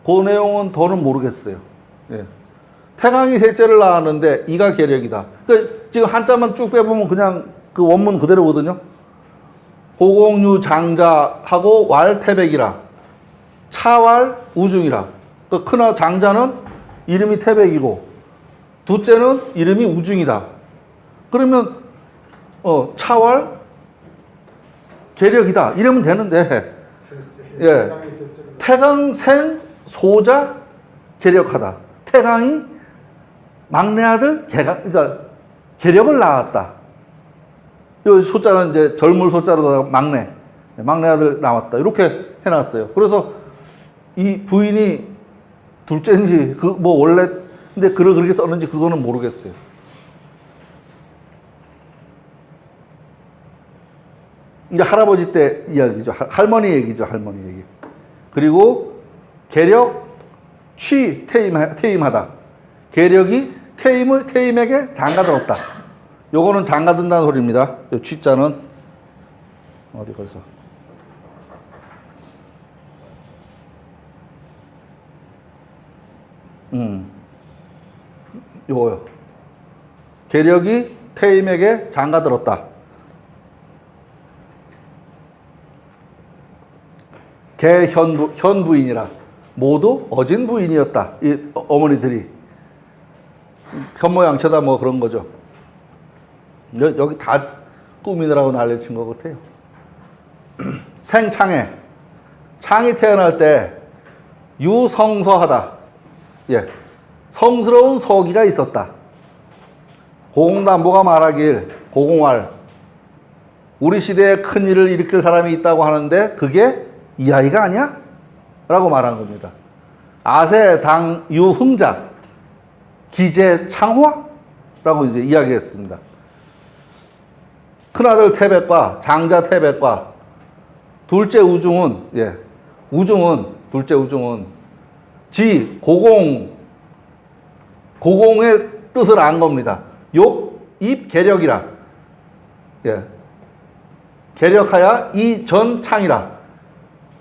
그 내용은 더는 모르겠어요. 태강이 셋째를 낳았는데 이가 계력이다. 그러니까 지금 한자만 쭉 빼보면 그냥 그 원문 그대로거든요. 고공유 장자하고 왈태백이라 차왈 우중이라. 그 큰 장자는 이름이 태백이고 둘째는 이름이 우중이다. 그러면 차왈 계력이다 이러면 되는데 태강생 소자 계력하다. 태강이 막내 아들 그러니까 계력을 낳았다. 요 소자는 이제 젊을 소자로 막내 아들 나왔다. 이렇게 해놨어요. 그래서 이 부인이 둘째인지 그 뭐 원래 근데 글을 그렇게 썼는지 그거는 모르겠어요. 이제 할아버지 때 이야기죠. 할머니 얘기죠. 할머니 얘기. 그리고 계력 퇴임하다. 계력이 퇴임에게 장가들었다. 요거는 장가든다는 소리입니다. 요 취자는 어디 가서 요거요. 계력이 퇴임에게 장가들었다. 현부인이라 모두 어진 부인이었다. 이 어머니들이 현모양처다 뭐 그런 거죠. 여기 다 꾸미느라고 난리친 것 같아요. 생창에 창이 태어날 때 유성서하다. 예, 성스러운 서기가 있었다. 고공담보가 말하길 고공활 우리 시대에 큰 일을 일으킬 사람이 있다고 하는데 그게 이 아이가 아니야? 라고 말한 겁니다. 아세당 유흥자 기재 창화? 라고 이제 이야기했습니다. 큰아들 태백과 장자 태백과 둘째 우중은 둘째 우중은 고공의 뜻을 안 겁니다. 입 계력이라. 예. 계력하여 이 전 창이라.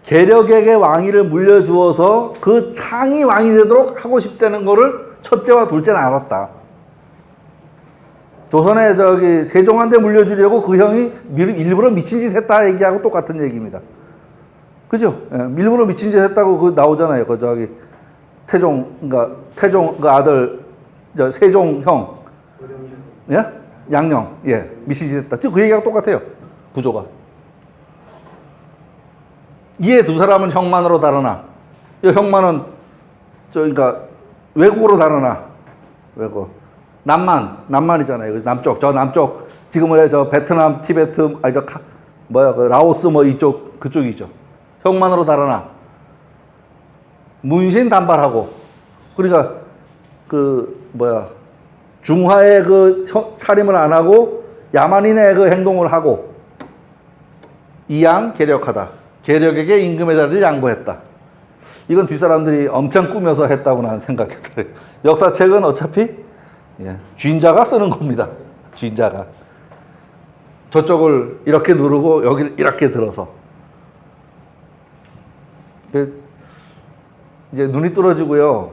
계력에게 왕위를 물려주어서 그 창이 왕이 되도록 하고 싶다는 거를 첫째와 둘째는 알았다. 조선에 세종한테 물려주려고 그 형이 일부러 미친 짓 했다 얘기하고 똑같은 얘기입니다. 그죠? 예, 일부러 미친 짓 했다고 그 나오잖아요. 태종 그 아들 세종 형. 예? 양령. 예. 미친 짓 했다. 즉 그 얘기하고 똑같아요. 구조가. 이에 두 사람은 형만으로 다르나. 이 형만은 그러니까 외국으로 다르나. 외국. 남만이잖아요. 남쪽. 지금은 베트남, 티베트, 라오스 이쪽 그쪽이죠. 형만으로 다르나. 문신단발하고. 그러니까 중화의 차림을 안 하고 야만인의 행동을 하고 이양 계력하다. 계력에게 임금의 자리를 양보했다. 이건 뒷사람들이 엄청 꾸며서 했다고 나는 생각이 들어요. 역사책은 어차피 쥔자가 쓰는 겁니다. 쥔자가. 저쪽을 이렇게 누르고 여기를 이렇게 들어서. 이제 눈이 뚫어지고요.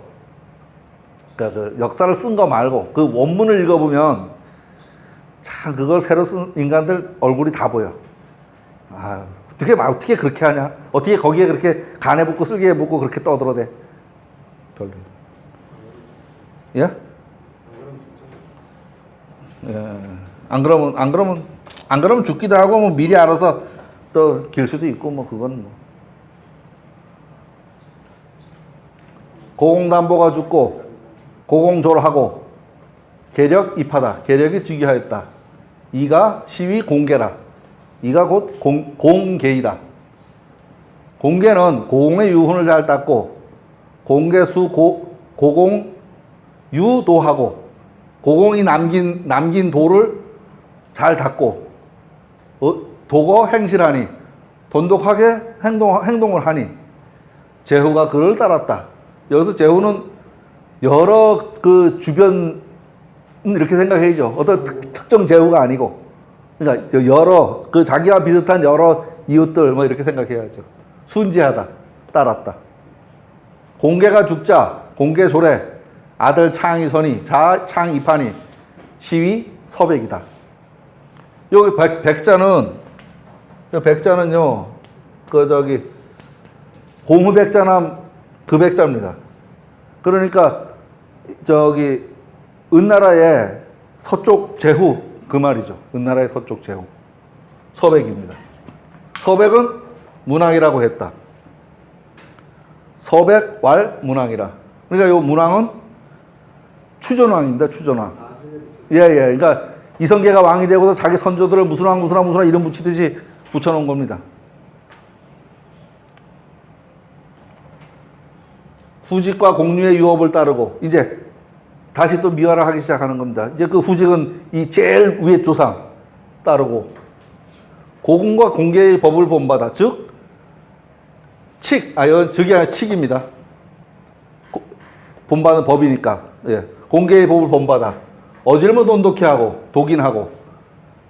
그러니까 역사를 쓴 거 말고 그 원문을 읽어보면 참 그걸 새로 쓴 인간들 얼굴이 다 보여. 어떻게 그렇게 하냐? 어떻게 거기에 그렇게 간에 붓고 쓸개에 붓고 그렇게 떠들어대? 예? 예. 안 그러면 죽기도 하고 뭐 미리 알아서 또 길 수도 있고 뭐 그건 뭐. 고공담보가 죽고 고공졸하고 계력 입하다. 계력이 즉위하였다. 이가 시위 공계라. 이가 곧 공계이다. 공계는 고공의 유훈을 잘 닦고 공계수 고공 유도하고 고공이 남긴 도를 잘 닦고 도거 행실하니 돈독하게 행동을 하니 제후가 그를 따랐다. 여기서 제후는 여러 주변 이렇게 생각해야죠. 어떤 특정 제후가 아니고 그러니까 여러 자기와 비슷한 여러 이웃들 이렇게 생각해야죠. 순지하다. 따랐다. 공계가 죽자 공계조래 아들 창이선이 창이판이 시위 서백이다. 여기 백자는요 공후백자남 그 백자입니다. 그러니까 은나라의 서쪽 제후 그 말이죠. 은나라의 서쪽 제후 서백입니다. 서백은 문왕이라고 했다. 서백왈 문왕이라. 그러니까 이 문왕은 추전왕입니다. 추전왕. 예. 그러니까 이성계가 왕이 되고서 자기 선조들을 무슨 왕 이름 붙이듯이 붙여놓은 겁니다. 후직과 공유의 유업을 따르고 이제 다시 또 미화를 하기 시작하는 겁니다. 이제 그 후직은 이 제일 위에 조상 따르고 고군과 공계의 법을 본받아 즉 이건 즉이 아니라 칙입니다. 본받은 법이니까. 예. 공계의 법을 본받아 어질면 돈독히 하고 독인하고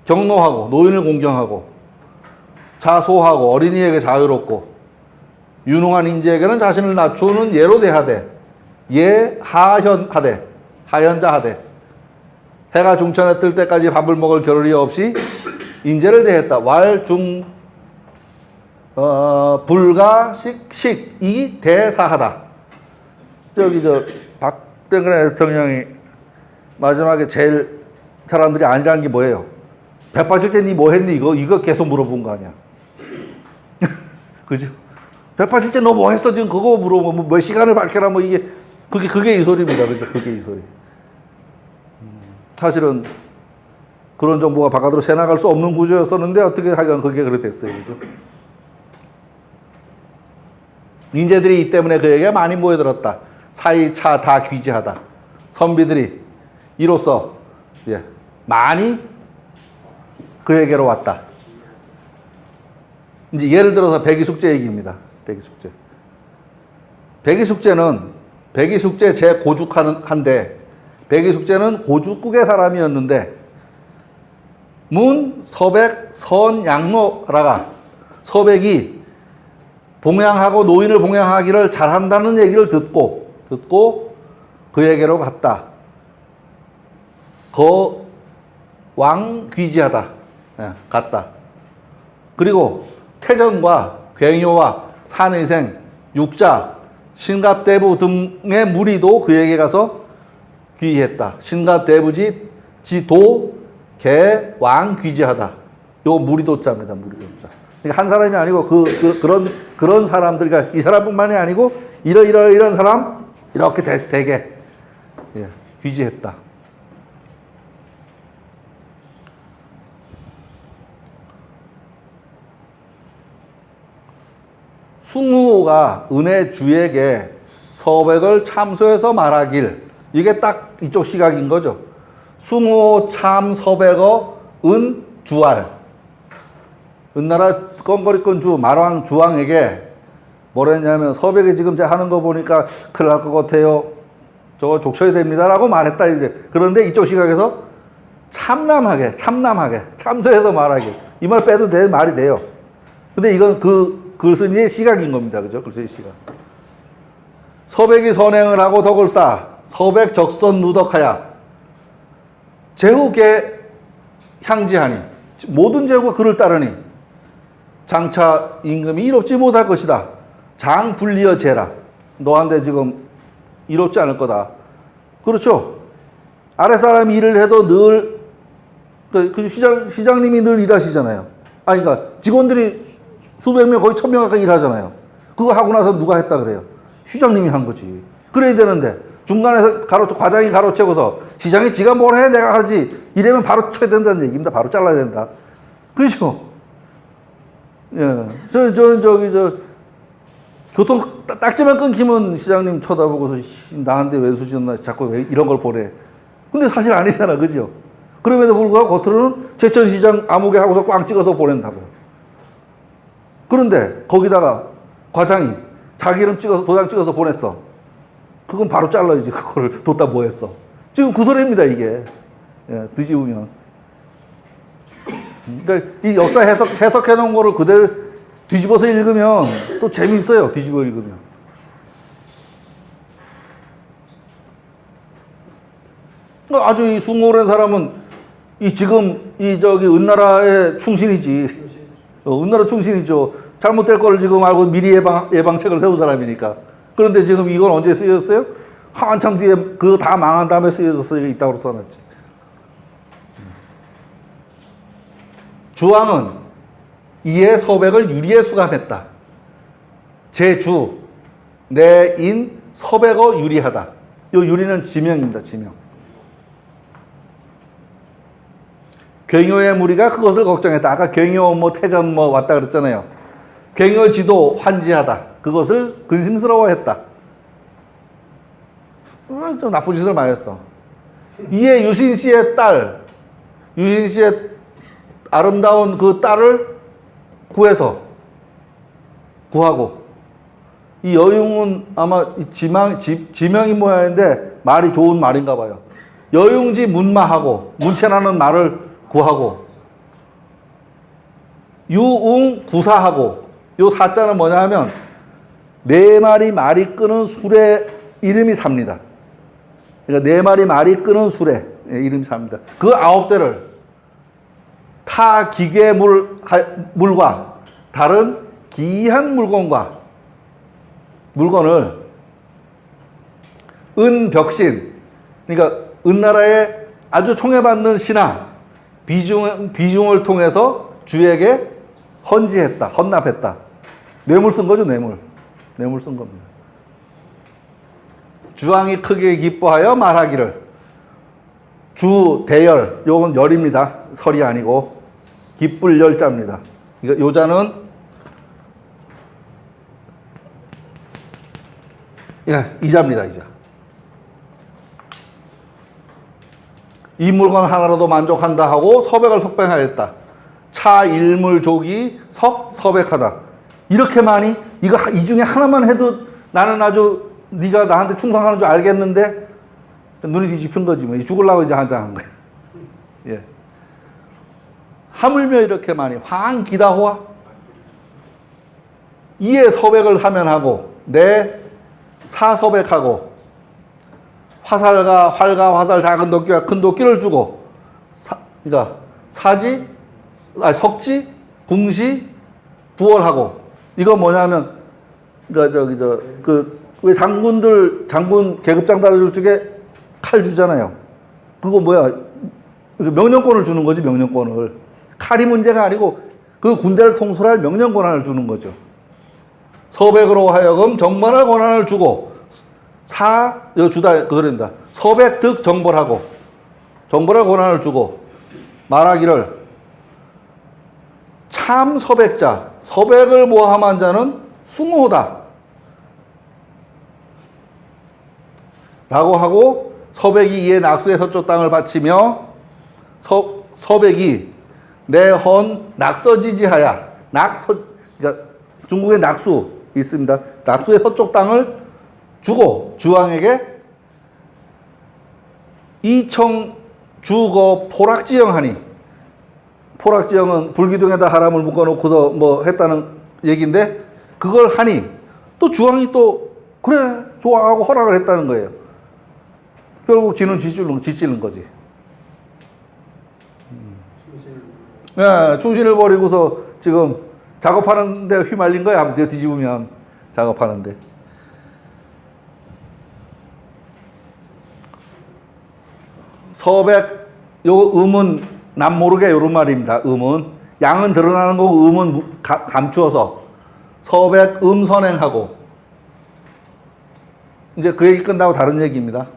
경노하고 노인을 공경하고 자소하고 어린이에게 자유롭고 유능한 인재에게는 자신을 낮추는 예로 대하되 하현자 하되 해가 중천에 뜰 때까지 밥을 먹을 겨를이 없이 인재를 대했다. 불가식이 대사하다. 박정근 대통령이 마지막에 제일 사람들이 아니라는 게 뭐예요? 배 빠질 때 니 뭐 했니? 이거 계속 물어본 거 아니야. 그죠? 배 빠질 때 너 뭐 했어? 지금 그거 물어보면 몇 시간을 밝혀라 뭐 이게 그게 이 소리입니다. 그죠? 그게 이 소리. 사실은 그런 정보가 바깥으로 새나갈 수 없는 구조였었는데 어떻게 하여간 그게 그렇게 됐어요. 그죠? 인재들이 이 때문에 그에게 많이 모여들었다. 사이차 다 귀지하다. 선비들이 이로써 많이 그에게로 왔다. 이제 예를 들어서 백이숙제 얘기입니다. 백이숙제 제 고죽한데 백이숙제는 고죽국의 사람이었는데 문 서백 선양로라가 서백이 봉양하고 노인을 봉양하기를 잘한다는 얘기를 듣고 그에게로 갔다. 왕 귀지하다. 갔다. 그리고 태전과 괴뇨와 산의생, 육자, 신갑대부 등의 무리도 그에게 가서 귀의했다. 신갑대부지 지도 개왕 귀지하다. 요 무리도자입니다. 무리도자. 그러니까 한 사람이 아니고 그런 사람들, 그러니까 이 사람뿐만이 아니고 이런 사람 이렇게 되게 귀지했다. 숭후가 은혜주에게 서백을 참소해서 말하길, 이게 딱 이쪽 시각인 거죠. 숭후 참 서백어 은 주알, 은나라 껌거리권 주 말왕 주왕에게 뭐라 했냐면 서백이 지금 제가 하는 거 보니까 큰일 날 것 같아요. 저거 족쳐야 됩니다. 라고 말했다. 이제. 그런데 이쪽 시각에서 참남하게 참소해서 말하길. 이 말 빼도 내 말이 돼요. 근데 이건 글쓴이의 시각인 겁니다. 그죠? 글쓴이 시각. 서백이 선행을 하고 덕을 쌓아 서백 적선 누덕하야 제후계 향지하니 모든 제후가 그를 따르니 장차 임금이 이롭지 못할 것이다. 장 불리어 제라. 너한테 지금 이롭지 않을 거다. 그렇죠? 아랫사람이 일을 해도 늘 시장님이 늘 일하시잖아요. 그러니까 직원들이 수백 명, 거의 1000명 가까이 일하잖아요. 그거 하고 나서 누가 했다 그래요? 시장님이 한 거지. 그래야 되는데 중간에서 과장이 가로채고서 시장이 지가 뭘 해 내가 하지 이러면 바로 쳐야 된다는 얘기입니다. 바로 잘라야 된다. 그렇죠? 예. 교통 딱지만 끊기면 시장님 쳐다보고서 나한테 왜 수지었나 자꾸 왜 이런 걸 보내. 근데 사실 아니잖아. 그죠? 그럼에도 불구하고 겉으로는 제천시장 아무개 하고서 꽝 찍어서 보낸다고요. 그런데 거기다가 과장이 자기 이름 찍어서 도장 찍어서 보냈어. 그건 바로 잘라야지. 그거를 뒀다 뭐 했어. 지금 그 소리입니다. 이게. 뒤집으면. 그러니까 이 역사 해석해 놓은 거를 그대로 뒤집어서 읽으면 또 재미있어요. 뒤집어 읽으면. 아주 이 숭고한 사람은 지금 은나라의 충신이지. 은나라 충신이죠. 잘못될 거를 지금 알고 미리 예방책을 세운 사람이니까. 그런데 지금 이건 언제 쓰였어요? 한참 뒤에 그거 다 망한 다음에 쓰여져서 있다고 써놨지. 주왕은 이에 서백을 유리에 수감했다. 제주 내인 서백어 유리하다. 요 유리는 지명입니다. 지명. 경효의 무리가 그것을 걱정했다. 아까 경효 뭐 태전 뭐 왔다 그랬잖아요. 경효지도 환지하다. 그것을 근심스러워했다. 좀 나쁜 짓을 많이 했어. 이에 유신 씨의 딸, 유신 씨의 아름다운 그 딸을 구하고, 이 여융은 아마 지명이 모양인데 말이 좋은 말인가 봐요. 여융지 문마하고, 문체라는 말을 구하고, 유웅 구사하고, 요 사자는 뭐냐 하면, 네 마리 말이 끄는 술의 이름이 삽니다. 그러니까 네 마리 말이 끄는 술의 이름이 삽니다. 그 9대를 타 기계물과 다른 기이한 물건을 은벽신, 그러니까 은나라의 아주 총애받는 신하 비중을 통해서 주에게 헌납했다. 뇌물 쓴 거죠, 뇌물 쓴 겁니다. 주왕이 크게 기뻐하여 말하기를, 주 대열, 요건 열입니다. 설이 아니고 기쁠 열자입니다. 요자는 이자입니다. 이자. 이 물건 하나로도 만족한다 하고 서백을 석뱅하였다. 차 일물족이 서백하다. 이렇게 많이, 이거 이 중에 하나만 해도 나는 아주 네가 나한테 충성하는 줄 알겠는데 눈이 뒤집힌 거지 뭐. 죽으려고 이제 한장한 거야. 예. 하물며 이렇게 많이 황기다호와 이에 서백을 하면 하고, 내 사서백하고, 활과 화살 작은 도끼와 큰 도끼를 주고, 그러니까 석지, 궁시, 부월하고. 이거 뭐냐면, 그러니까 왜 장군 계급장 달아줄 적에 칼 주잖아요. 그거 뭐야? 명령권을 주는 거지, 명령권을. 칼이 문제가 아니고 그 군대를 통솔할 명령 권한을 주는 거죠. 서백으로 하여금 정벌할 권한을 주고, 그거랍니다. 서백득 정벌하고, 정벌할 권한을 주고, 말하기를 참 서백자, 서백을 모함한 자는 숭호다 라고 하고, 서백이 이에 낙수의 서쪽 땅을 바치며, 서백이 내 헌 낙서지지하야, 그러니까 중국에 낙수 있습니다. 낙수의 서쪽 땅을 주고, 주왕에게 이청 주거 포락지영하니, 포락지영은 불기둥에다 사람을 묶어놓고서 뭐 했다는 얘기인데, 그걸 하니 또 주왕이 또 그래 좋아하고 허락을 했다는 거예요. 결국 지는 지찌는 거지. 네, 충신을 버리고서 지금 작업하는 데 휘말린 거야. 한번 뒤집으면 작업하는데. 서백, 요 음은 남 모르게 요런 말입니다. 음은 양은 드러나는 거고 음은 감추어서 서백 선행하고, 이제 그 얘기 끝나고 다른 얘기입니다.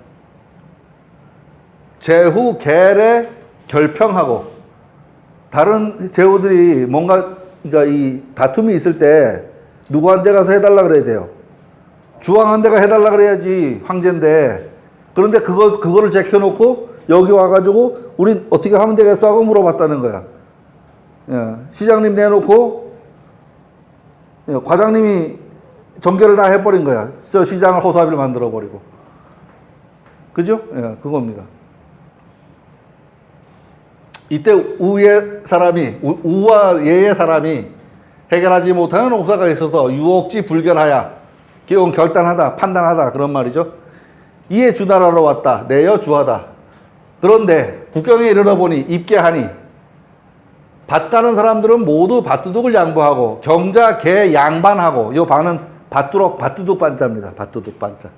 제후 계례 결평하고, 다른 제후들이 뭔가, 그러니까 이 다툼이 있을 때 누구한테 가서 해달라 그래야 돼요. 주왕한테가 해달라 그래야지, 황제인데. 그런데 그거를 제껴놓고 여기 와가지고 우리 어떻게 하면 되겠어 하고 물어봤다는 거야. 예, 시장님 내놓고 과장님이 정결을 다 해버린 거야. 저 시장을 호사비를 만들어버리고. 그죠? 예, 그겁니다. 이때 우와 예의 사람이 해결하지 못하는 옥사가 있어서 유옥지 불결하야, 기온 결단하다, 판단하다, 그런 말이죠. 이에 주나라로 왔다, 내여 주하다. 그런데 국경에 이르러 보니 입계하니, 밭 가는 사람들은 모두 밭두둑을 양보하고, 경자 개 양반하고, 요 반은 밭두둑 반자입니다. 밭두둑 반자.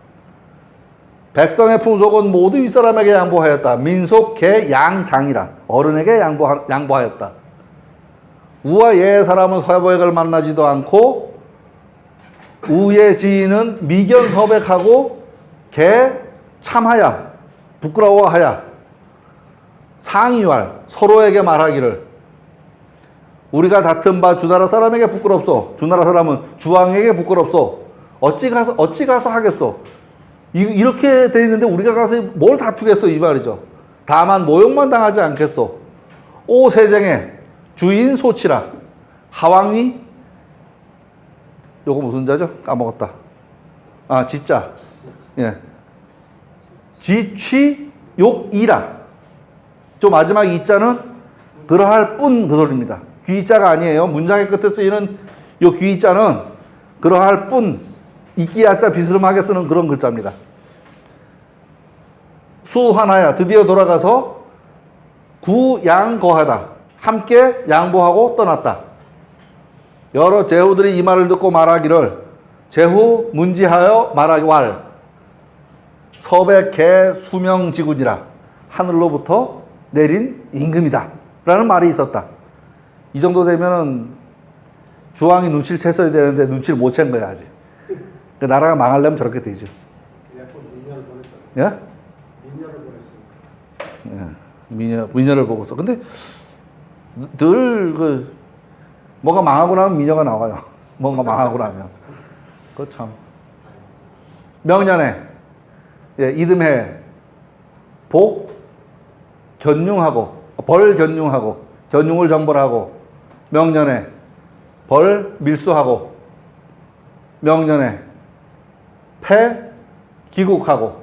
백성의 풍속은 모두 윗사람에게 양보하였다. 민속 개 양장이라, 어른에게 양보하였다. 우와 예의 사람은 서백을 만나지도 않고, 우의 지인은 미견 서백하고, 개 참하야, 부끄러워하야. 상의왈 서로에게 말하기를 우리가 다툰 바 주나라 사람에게 부끄럽소. 주나라 사람은 주왕에게 부끄럽소. 어찌 가서 하겠소. 이렇게 돼 있는데 우리가 가서 뭘 다투겠소 이 말이죠. 다만 모욕만 당하지 않겠소. 오 세쟁의 주인 소치라. 하왕이 요거 무슨 자죠? 까먹었다. 아 지자. 예. 지취욕이라. 저 마지막 이자는 그러할 뿐 그 소리입니다. 귀자가 아니에요. 문장의 끝에 쓰이는 요 귀자는 그러할 뿐 이끼야자 비스름하게 쓰는 그런 글자입니다. 수환하야 드디어 돌아가서 구양거하다 함께 양보하고 떠났다. 여러 제후들이 이 말을 듣고 말하기를 제후 문지하여 말하기 왈 서백개 수명지군이라 하늘로부터 내린 임금이다 라는 말이 있었다. 이 정도 되면은 주왕이 눈치를 챘어야 되는데 눈치를 못 챈 거야 아직. 그 나라가 망하려면 저렇게 되죠. 예? 미녀를 보고서. 근데 늘 뭐가 망하고 나면 미녀가 나와요. 뭔가 망하고 나면. 그 참. 명년에 예, 이듬해 복 견융하고 벌 견융하고 견융을 정벌하고 명년에 벌 밀수하고 명년에 패 기국하였다.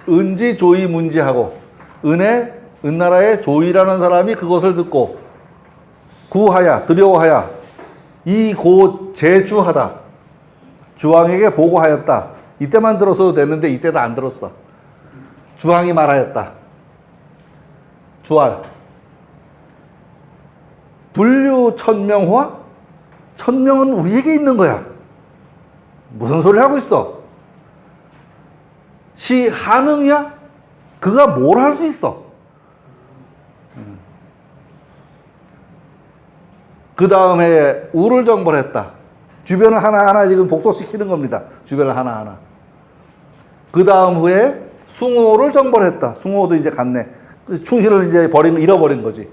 은지 조이 문지하고 은나라의 조이라는 사람이 그것을 듣고 구하야 두려워하야 이 고 제주하다 주왕에게 보고하였다. 이때만 들었어도 됐는데 이때도 안 들었어. 주왕이 말하였다. 주알 불류 천명화? 천명은 우리에게 있는 거야. 무슨 소리 하고 있어? 시 한응이야? 그가 뭘 할 수 있어? 그 다음 해에 우를 정벌했다. 주변을 하나하나 지금 복속시키는 겁니다. 주변을 하나하나. 그 다음 후에 숭호를 정벌했다. 숭호도 이제 갔네. 충신을 이제 잃어버린 거지.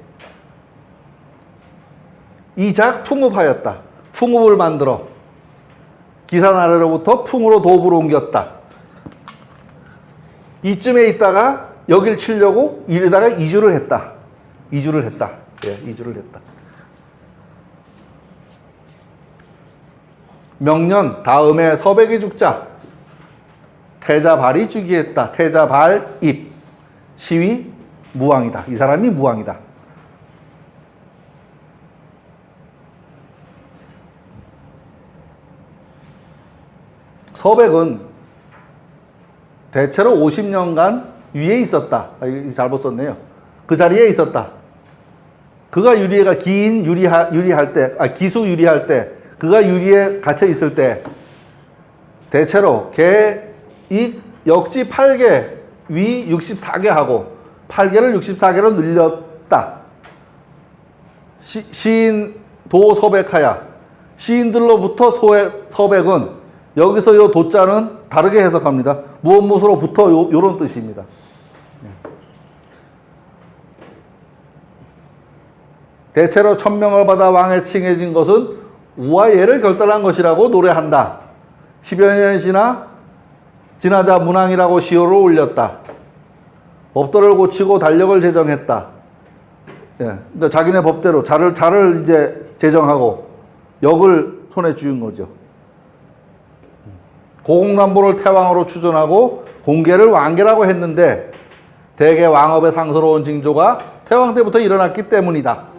이작 풍읍하였다. 풍읍을 만들어 기산 아래로부터 풍으로 도부로 옮겼다. 이쯤에 있다가 여길 치려고 이러다가 이주를 했다. 예, 이주를 했다. 명년 다음에 서백이 죽자 태자발이 즉위했다. 태자발입 시위 무왕이다. 이 사람이 무왕이다. 서백은 대체로 50년간 위에 있었다. 잘못 썼네요. 그 자리에 있었다. 그가 기수 유리할 때, 그가 유리에 갇혀 있을 때, 대체로 이 역지 8개, 위 64개 하고, 8개를 64개로 늘렸다. 시인 도서백하야. 시인들로부터 서백은 여기서 요 도자는 다르게 해석합니다. 무엇으로부터 요런 뜻입니다. 대체로 천명을 받아 왕에 칭해진 것은 우와 예를 결단한 것이라고 노래한다. 10여 년이 지나자 문왕이라고 시호를 올렸다. 법도를 고치고 달력을 제정했다. 예, 그러니까 자기네 법대로 자를 이제 제정하고 역을 손에 쥐은 거죠. 고공남보를 태왕으로 추존하고 공계를 왕계라고 했는데 대개 왕업의 상스러운 징조가 태왕 때부터 일어났기 때문이다.